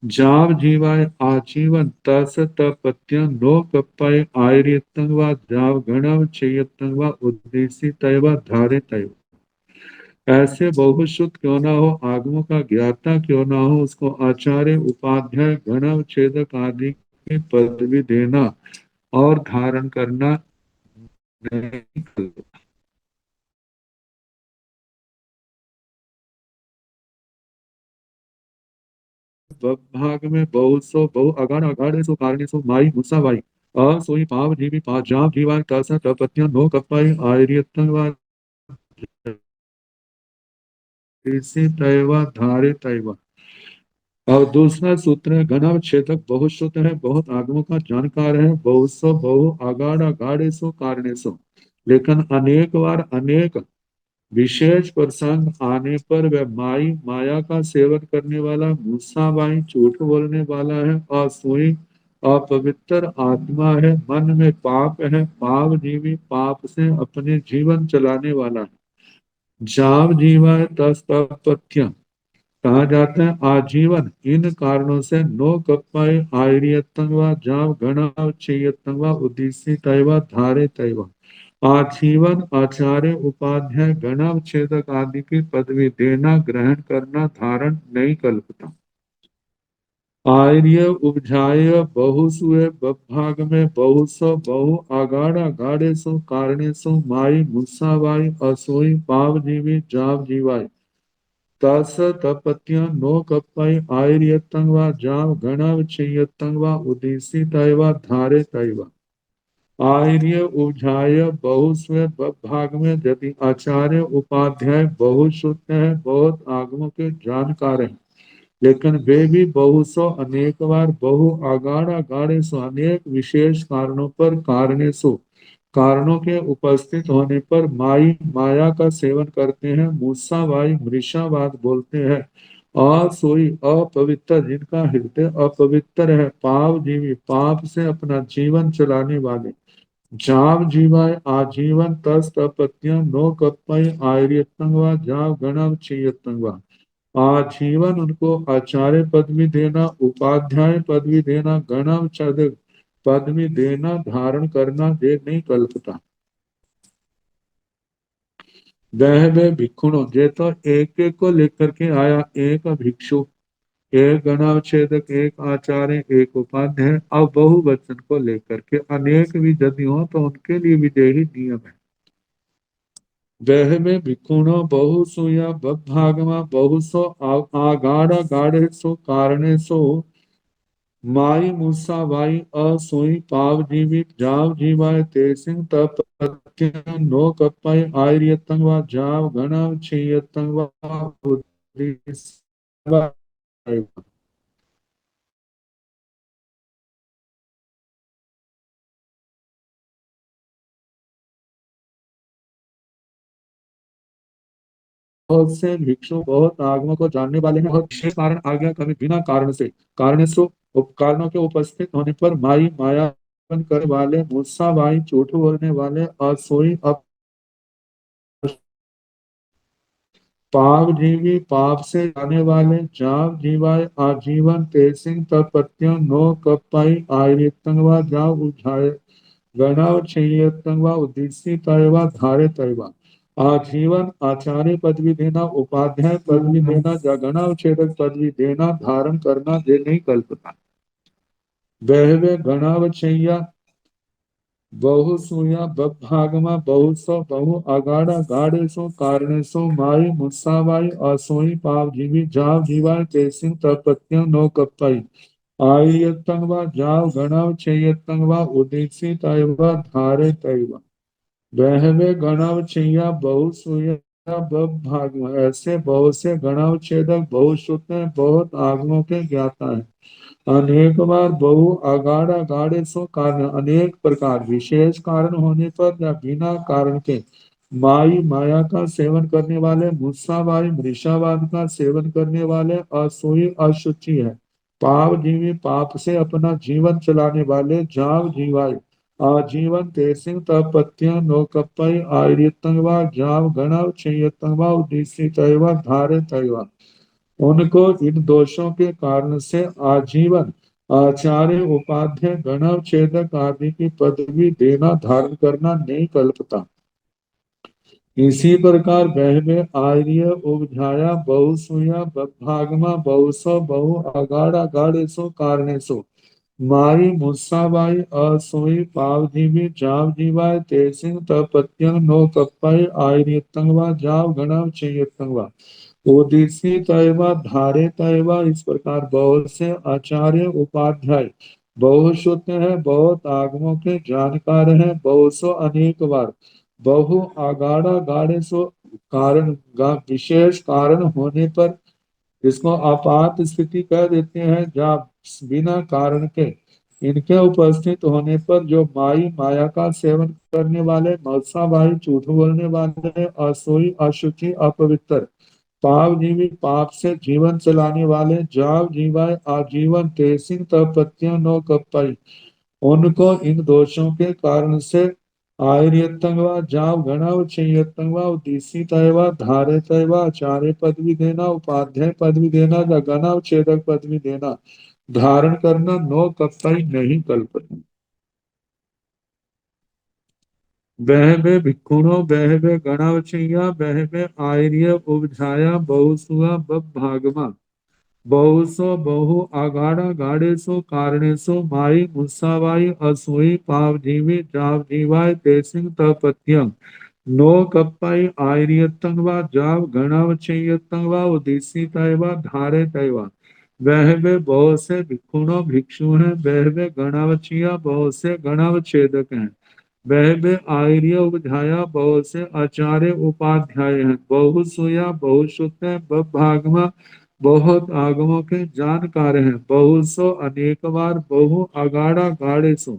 [SPEAKER 1] जाव जीवाय आजीवन तस तपत्य नो कप्पाय आयरियतं वा जाव गणव चेयतं वा उद्देश्य तैव धारे तैव। ऐसे बहुश्रुत क्यों ना हो, आगमों का ज्ञाता क्यों ना हो, उसको आचार्य, उपाध्याय, गणव छेदक आदि की पदवी देना और धारण करना नहीं करना। भाग में बहुत सो बहु अगाड़ अगाड़े सो कारणे सो माई मुसा भाई, अ सोई पाव जीवी पा जाप जीवा तसा तपत्या नो कपाई आयरियतन वा इसी तैवा धारे तैवा। और दूसरा सूत्र है घनव छेदक बहुत श्रुत है, बहुत आगमों का जानकार है, बहुत सो बहु आगाड़ अगाड़े सो कारणे सो। लेकिन अनेक बार अनेक विशेष प्रसंग आने पर वह माई, माया का सेवन करने वाला, मूसाबाई, झूठ बोलने वाला है, असुई, अपवित्र आत्मा है, मन में पाप है, पाप जीवी, पाप से अपने जीवन चलाने वाला है, जाव जीवा है तस्तपथ्य, कहा जाता है आजीवन इन कारणों से नो कप्पाई आयरियतंगवा जाव गणव चेयतंगवा उद्देश्य तैवा धारे तैवा आजीवन आचार्य उपाध्याय गणव छेदक आदि की पदवी देना ग्रहण करना धारण नहीं कल्पता। आर्य उपजाय बहुसुए बभाग में बहुसो बहु आगाड़ा गाड़े सो कारणे सो माई मुसावाई असोई पाव जीवी जाव जीवाय तस तपत्य नो कप्पई आर्यतंगवा जाव गणव चेयतंगवा उदिसी तैवा धारे तैवा आर्य उजाय बहुस्व भाग में यदि आचार्य उपाध्याय बहुत शुद्ध है बहुत आगमों के जानकार हैं लेकिन वे भी बहुसो अनेक बार बहु आगाड़ा गाड़े सो अनेक विशेष कारणों पर कारणे सो कारणों के उपस्थित होने पर माई माया का सेवन करते हैं मूसावाई मृषावाद बोलते हैं असोई अपवित्र जिनका हृदय अपवित्र है पाप जीवी पाप से अपना जीवन चलाने वाले जाव जीवाय आजीवन तस्त अपत्यम नो कप्पय आयर्यतंगवा जाव गणव चेयतंगवा आजीवन उनको आचार्य पदवी देना उपाध्याय पदवी देना गणव चद पदवी देना धारण करना दे नहीं कल्पता। वह भिक्षुणों जे तो एक एक को लेकर के आया एक भिक्षु एक गणावच्छेदक एक आचार्य एक उपाध्याय अब बहुवचन को लेकर के अनेक भी यदि हो तो उनके लिए विदेही नियम है। वह में भिक्षुणो बहु सुया भागमा बहु सो आगाड़ा गाढ़े सो कारणे सो माई मूसा वाई असोई पाव जीवित जाव जीवाय तेसिंग तप नो कपाई आयरियतंगवा जाव गणाव छेयतंगवा बुद्धिस्वा बहुत से भिक्षु बहुत आगमों को जानने वाले हैं और विशेष कारण आ गया कभी बिना कारण से कारण सो कारणों के उपस्थित होने पर माई माया करने वाले मूसा भाई झूठ बोलने वाले और सोई पाप जीवी पाप से जाने वाले जाव जीवाय आजीवन तेसिंग तत्पत्यों नो कपाई आयरितंगवा जाव उठाए गणाव क्षेयतंगवा उद्देश्य तयवा धारे तयवा आजीवन आचार्य पदवी देना उपाध्याय पदवी देना जगणाव छेदक पदवी देना धारण करना दे नहीं कल्पता। वह गणाव बहु सुया भागमा बहु सो बहु अगाड़ा गाड़े सो कारणे सो माई मुसावाई असोई पाव जीवी जाव जीवाय तेसिंग तपत्यं नो कप्पाई आयतंगवा जाव गणाव चेयतंगवा उदेसी तयवा धारे तयवा वह गणाव चैया बहु सुया भागमा ऐसे बहुत से गणाव छेदक बहुत शुद्ध है बहुत आगमों के ज्ञाता है अनेक बार बहु अगाड़ अगाड़े सो कारण अनेक प्रकार विशेष कारण होने पर या बिना कारण के माई माया का सेवन करने वाले मुस्साबाई मृषावाद का सेवन करने वाले असोई अशुचि है पाप जीवी पाप से अपना जीवन चलाने वाले जाव जीवाय आजीवन तेसिंग तपत्य नौकपय आयतंगवा जाव गणव क्षेयतंगवा उद्देश्य तयवा धारे तयवा उनको इन दोषों के कारण से आजीवन आचार्य उपाध्याय गणव छेदक आदि की पदवी देना धारण करना नहीं कल्पता। इसी प्रकार वह में आर्य उपझाया बहुसुया भागमा बहुसो बहु अगाड़ा गाड़े सो कारणे सो माई मुस्साबाई असोई पाव जीवी जाव जीवाय तेसिंग तपत्यंग नो कप्पाई आयरियतंगवा जाव गणव चेयतंगवा ओडिसी तैवा धारे तैवा इस प्रकार बहुत से आचार्य उपाध्याय बहुत शुद्ध है बहुत आगमों के जानकार है बहुत सो अनेक बार बहु आगाड़ा गाड़े सो कारण विशेष कारण होने पर इसको आपात स्थिति कह देते हैं जहाँ बिना कारण के इनके उपस्थित होने पर जो माई माया का सेवन करने वाले मत्सा भाई झूठ बोलने वाले असोई अशुचि अपवित्र पाप जीवी पाप से जीवन चलाने वाले जाव जीवाय आजीवन तेसिंग तपत्य नो कपाई उनको इन दोषों के कारण से आयुर्यत्तं वा जाव गणव चयत्तं वा उद्देशितय वा धारयतय वा आचार्य पदवी देना, उपाध्याय पदवी देना या गणव छेदक पदवी देना, धारण करना नो कपई नहीं कल्पना। बहवे भिक्खुणो बहवे गणावचय्या बहवे आर्य उपझाया बहुसुआ भागमा बहुसो बहु आगाड़ा गाड़ेसो कारणेसो माई मुसावाई असुई पावजीवी जावजीवाय देसिंग तपत्यं नो कप्पाई आर्यतं वा जाव गणावचय्यतं वा उदिसी तैवा धारे तैवा बहवे बहु से भिक्खुणो भिक्षु हैं बहवे गणावचिया बहु से गणावच्छेदक हैं बहवे आर्य उपझाया बहु से आचार्य उपाध्याय हैं बहुसुया बहुश्रुत है भागमा बहुत आगमों के जानकार हैं बहुसो अनेक बार बहु अगाड़ा गाढ़े सो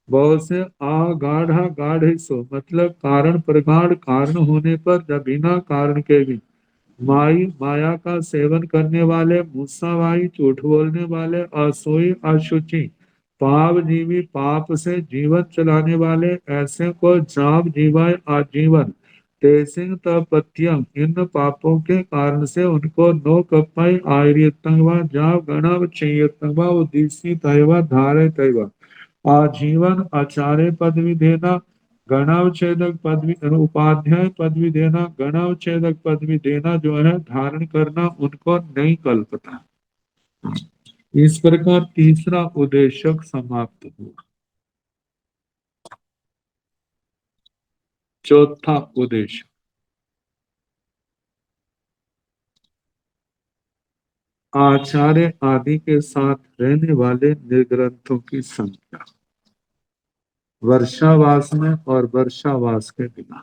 [SPEAKER 1] बहुत से आगाढ़ा गाढ़े सो मतलब कारण प्रगाढ़ कारण होने पर या बिना कारण के भी माई माया का सेवन करने वाले मूसावाई झूठ बोलने वाले असोई अशुचि पाप जीवी पाप से जीवन चलाने वाले ऐसे को जाप जीवाय आजीवन तेसिंग तपत्यम इन पापों के कारण से उनको नो कपाई आयतंगवा जाप गणव चयतंगवा उदिसी तैवा धारे तैवा आजीवन आचार्य पदवी देना गणावच्छेदक पदवी उपाध्याय पदवी देना गणावच्छेदक पदवी देना जो है धारण करना उनको नहीं कल्पता। इस प्रकार तीसरा उद्देशक समाप्त हुआ। चौथा उद्देश्य आचार्य आदि के साथ रहने वाले निर्ग्रंथों की संख्या वर्षावास में और वर्षावास के बिना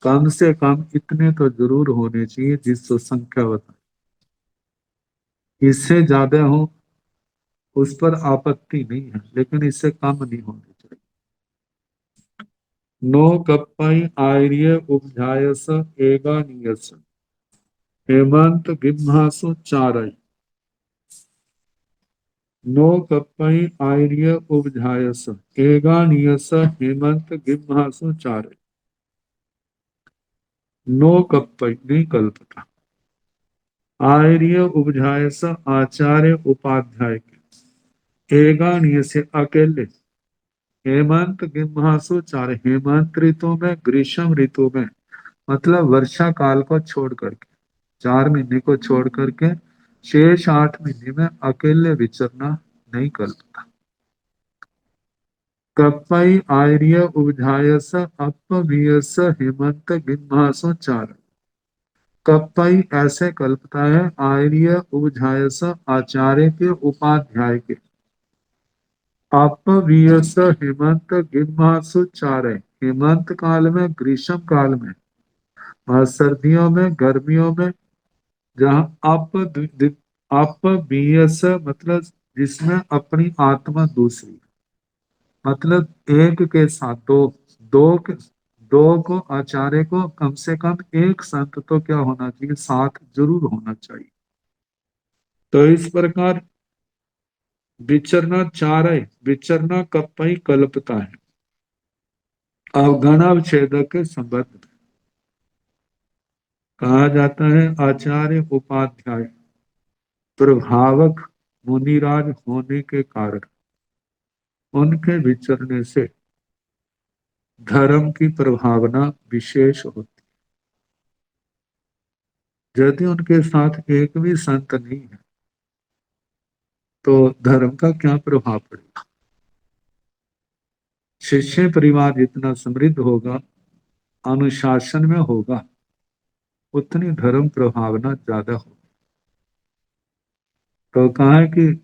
[SPEAKER 1] कम से कम इतने तो जरूर होने चाहिए जिससे संख्या बताए। इससे ज्यादा हो उस पर आपत्ति नहीं है लेकिन इससे कम नहीं होनी चाहिए। नो कप्पाई आर्य उपजायस एगानियस हेमंत गिम्हासु चारय नो कप्पाई आर्य उपजायस एगानियस हेमंत गिम्हासु चारय नो कप्पाई नहीं कल्पता आर्य उपजायस आचार्य उपाध्याय के एगानिय से अकेले हेमंत गिम्हासु चार हेमंत ऋतु में ग्रीष्म ऋतु में मतलब वर्षा काल को छोड़ करके 4 महीने को छोड़ करके शेष 8 महीने में अकेले विचरना नहीं करता। कप्पई आर्य उपजायस अपवीयस हेमंत गिम्हासु चार कप्पई ऐसे कल्पता है आर्य उपजायस आचार्य के उपाध्याय के अपवीयस हेमंत गिम्हासु चार हेमंत काल में ग्रीष्म काल में और सर्दियों में गर्मियों में जहाँ आप बीएस मतलब जिसमें अपनी आत्मा दूसरी मतलब एक के साथ दो को आचार्य को कम से कम एक संत तो क्या होना चाहिए साथ जरूर होना चाहिए। तो इस प्रकार विचरना चार है विचरना कपई कल्पता है अवगणावच्छेदक के संबंध में कहा जाता है आचार्य उपाध्याय प्रभावक मुनिराज होने के कारण उनके विचरने से धर्म की प्रभावना विशेष होती। यदि उनके साथ एक भी संत नहीं है तो धर्म का क्या प्रभाव पड़ेगा। शिष्य परिवार जितना समृद्ध होगा अनुशासन में होगा उतनी धर्म प्रभावना ज्यादा होगी। तो कहा है कि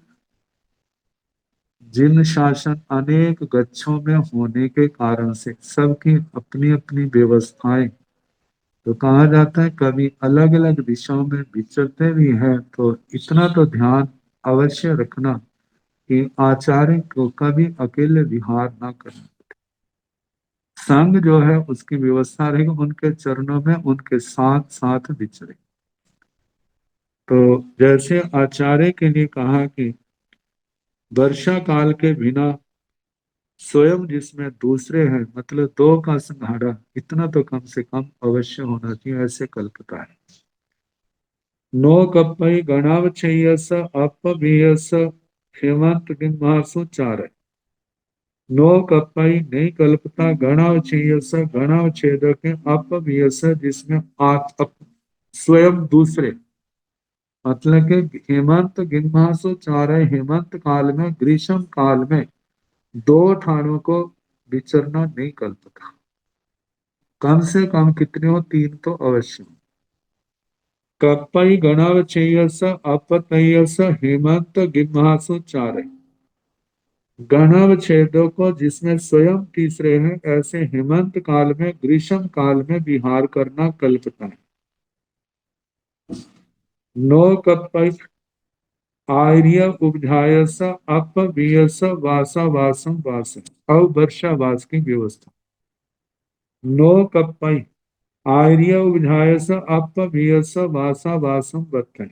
[SPEAKER 1] जिन शासन अनेक गच्छों में होने के कारण से सबकी अपनी अपनी व्यवस्थाएं तो कहा जाता है कभी अलग अलग दिशाओं में विचरते भी हैं तो इतना तो ध्यान अवश्य रखना कि आचार्य को कभी अकेले विहार ना करना। संघ जो है उसकी व्यवस्था रहेगी उनके चरणों में उनके साथ साथ विचरे। तो जैसे आचार्य के लिए कहा कि वर्षा काल के बिना स्वयं जिसमें दूसरे हैं, मतलब दो का संघाड़ा, इतना तो कम से कम अवश्य होना चाहिए, ऐसे कल्पता है। नो कपई गणावच्छेयस अपवीयस हेमंत गिम्हासु चार। नो कपई नहीं कल्पता गणावच्छेयस गणावच्छेद के अपवीयस जिसमें स्वयं दूसरे, मतलब कि हेमंत गिम्हासु चार, हेमंत काल में ग्रीष्म काल में दो ठाणों को विचरना नहीं कल्पता। कम से कम कितने हो, तीन तो अवश्य हो। कपई गणावच्छेयस अपतयस हेमंत गिम्हासु चार। गणावच्छेदों को जिसमें स्वयं तीसरे हैं, ऐसे हेमंत काल में ग्रीष्म काल में विहार करना कल्पता है। नो कपई आर्य उपधायस अपवीयस वासा वासम वास, अब वर्षावास की व्यवस्था। नो कपई आर्य उपधायस अपवीयस वासा वासम बत्तय।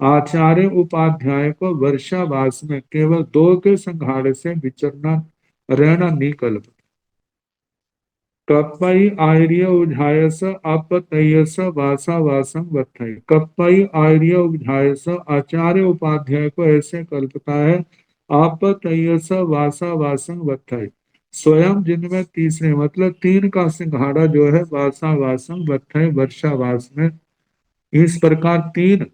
[SPEAKER 1] आचार्य उपाध्याय को वर्षावास में केवल दो के संघाड़े से विचरना रहना निकल्प। कप्पई आर्य उझायस अपतयस वासा वासम वत्थई। कप्पई आर्य उझायस आचार्य उपाध्याय को ऐसे कल्पता है, अपतयस वासा वासम वत्थई, स्वयं जिनमें तीसरे मतलब तीन का सिंघाड़ा जो है वासा वासम वत्थई वर्षावास में। इस प्रकार तीन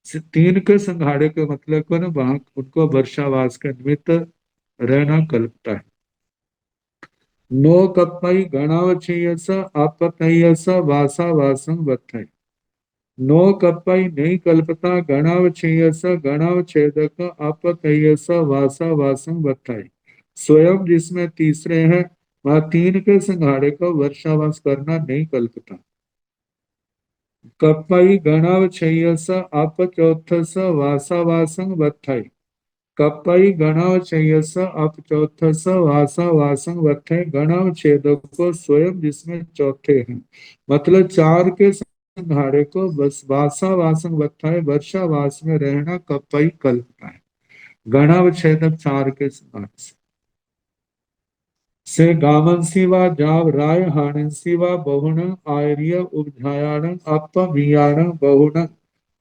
[SPEAKER 1] तीन के संघाड़े के मतलब को ना वहां उनको वर्षावास के निमित्त रहना कल्पता है। नो कप्पई गणावच्छेयस अपतयस वासा वासं वत्थय। नो कप्पई नहीं कल्पता गणावच्छेयस गणावच्छेदक अपतयस वासा वासं वत्थय, स्वयं जिसमें तीसरे हैं वह तीन के संघाड़े को वर्षावास करना नहीं कल्पता। कप्पई गणावच्छेयस अपचौथस वासा वासं वत्थय। कपई गणावच्छेयस अपचौथस वासा वासं वत्थे। गणावच्छेदक को स्वयं जिसमें चौथे हैं, मतलब चार के संघाड़े को बस वासा वासं वत्था है, वर्षा वास में रहना कपई कल्पना है। गणावच्छेदक चार के संघाड़े से गामंसी व जाव राय हाणसी व बहुण आर्य उपधायाण अपवियाण बहुण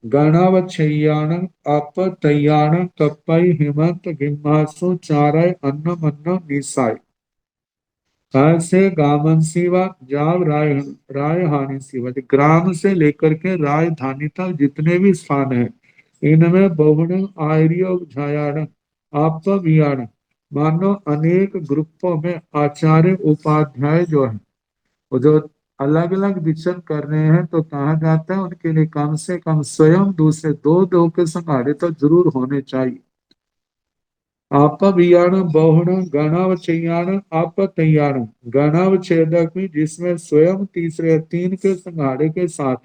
[SPEAKER 1] गणावच्छेयाण अपतय्याण कप्पई हेमंत गिम्हासु चारय अन्नमन्न निसाय। ऐसे गामन सिवा जाव राय हानि सिवा, ग्राम से लेकर के राजधानी तक जितने भी स्थान है, इनमें बहुण आर्य छायाण अपवियाण, मानो अनेक ग्रुपों में आचार्य उपाध्याय जो है, वो जो अलग अलग विचरण कर रहे हैं, तो कहा जाता है उनके लिए कम से कम स्वयं दूसरे दो दो के संघाड़े तो जरूर होने चाहिए। अपवियाण बहुण गणावच्छेयाण अपतय्याण, गणावच्छेदक भी जिसमें स्वयं तीसरे तीन के संघाड़े के साथ,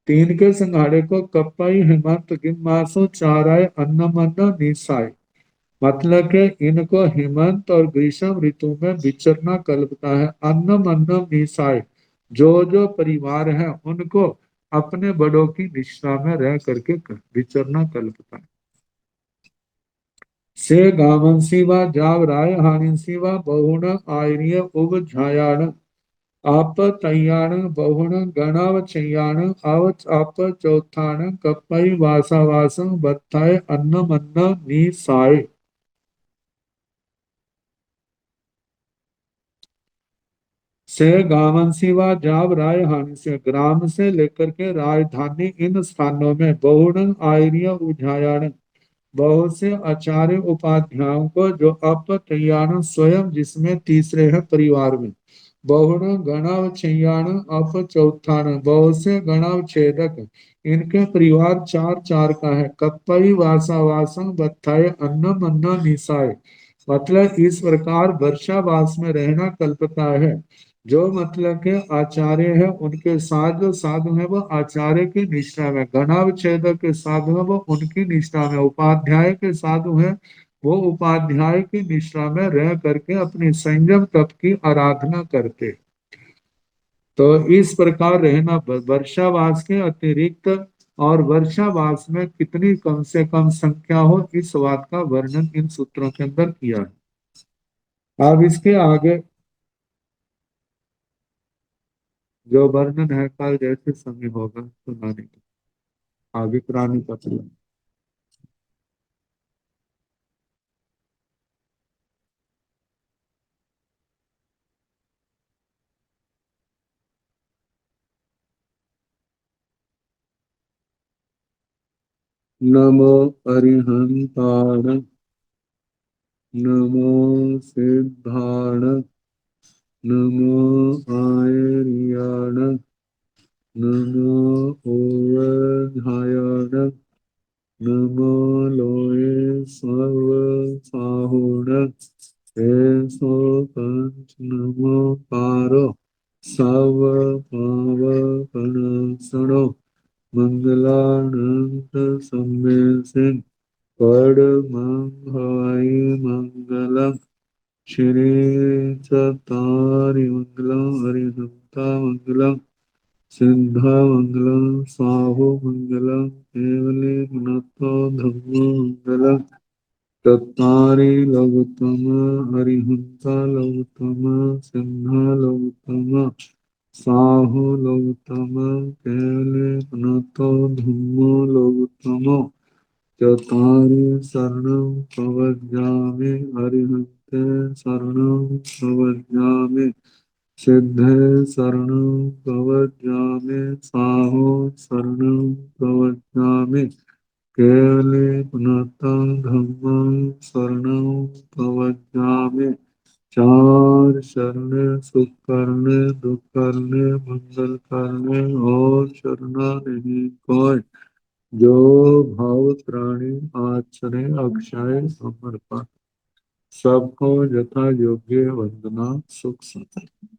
[SPEAKER 1] तीन के संघाड़े को कप्पई हेमंत गिम्हासु चाराय अन्नमन्न निसाय, मतलब के इनको हेमंत और ग्रीष्म ऋतु में विचरना कल्पता है। अन्नमन्न निसाय, जो जो परिवार है उनको अपने बड़ों की निष्ठा में रह करके विचरना कल्पता है। से गामंसी व जाव राय हानिसी व बहुण आर्य उब झायाण आप तैयाण बहुण गणावचयाण आवच आप चौथाण कपई वासावासं बत्थाय अन्नमन्न निसाय। से गामंसी व जाव राय हानि से, ग्राम से लेकर के राजधानी इन स्थानों में बहुण आर्य उझायाण, बहुत से आचार्य उपाध्यायों को जो अपतय्याण स्वयं जिसमें तीसरे हैं परिवार में, बहुण गणावच्छेयाण अपचौथाण, बहुत से गणावच्छेदक, इनके परिवार चार चार का है। कप्पई वासावासं बत्थाय अन्नम अन्ना निसाय, मतलब इस प्रकार वर्षावास में रहना कल्पता है। जो मतलब के आचार्य है उनके साथ जो साधु है वो आचार्य की निष्ठा में, गणावच्छेदक के साधु है वो उनकी निष्ठा में, उपाध्याय के साधु है वो उपाध्याय की निष्ठा में रह करके अपनी संयम तप की आराधना करते। तो इस प्रकार रहना वर्षावास के अतिरिक्त, और वर्षावास में कितनी कम से कम संख्या हो, इस बात का वर्णन इन सूत्रों के अंदर किया है। अब इसके आगे जो वर्णन है कल जैसे समय होगा सुनाने का। आगे पुरानी पत्री। नमो अरिहंताण, नमो सिद्धाण, नमो आयर्याण, नमो ओवधायण, नमो लोये सर्व साहुण, ऐसो पंच नमो पारो, सव पाव कणसणो, मंगलानंत सम्मेसन, पड मंगवाई मंगलम, श्री चतारि मंगलम, हरिहंता मंगलम, सिद्धा मंगलम, साहु मंगलम, केवले गुणतो धम्मो मंगलम, चत्तारि लघुतम, हरिहंता लघुतम, सिद्धा लघुतम, साहु लघुतम, केवले गुणतो धम्मो लघुतम, चत्तारि शरणं प्रवज्जामि, हरिहन्ते शरणं प्रवज्जामि, सिद्धे शरणं प्रवज्जामि, साहो शरणं प्रवज्जामि, केवले पुनतं धम्मं शरणं प्रवज्जामि, चार शरण सुख करने दुख करने मंगल करने और शरणा नहीं कोई, जो भाव प्राणी आचरे अक्षय समर्पण, सबको यथा योग्य वंदना सुख संतति।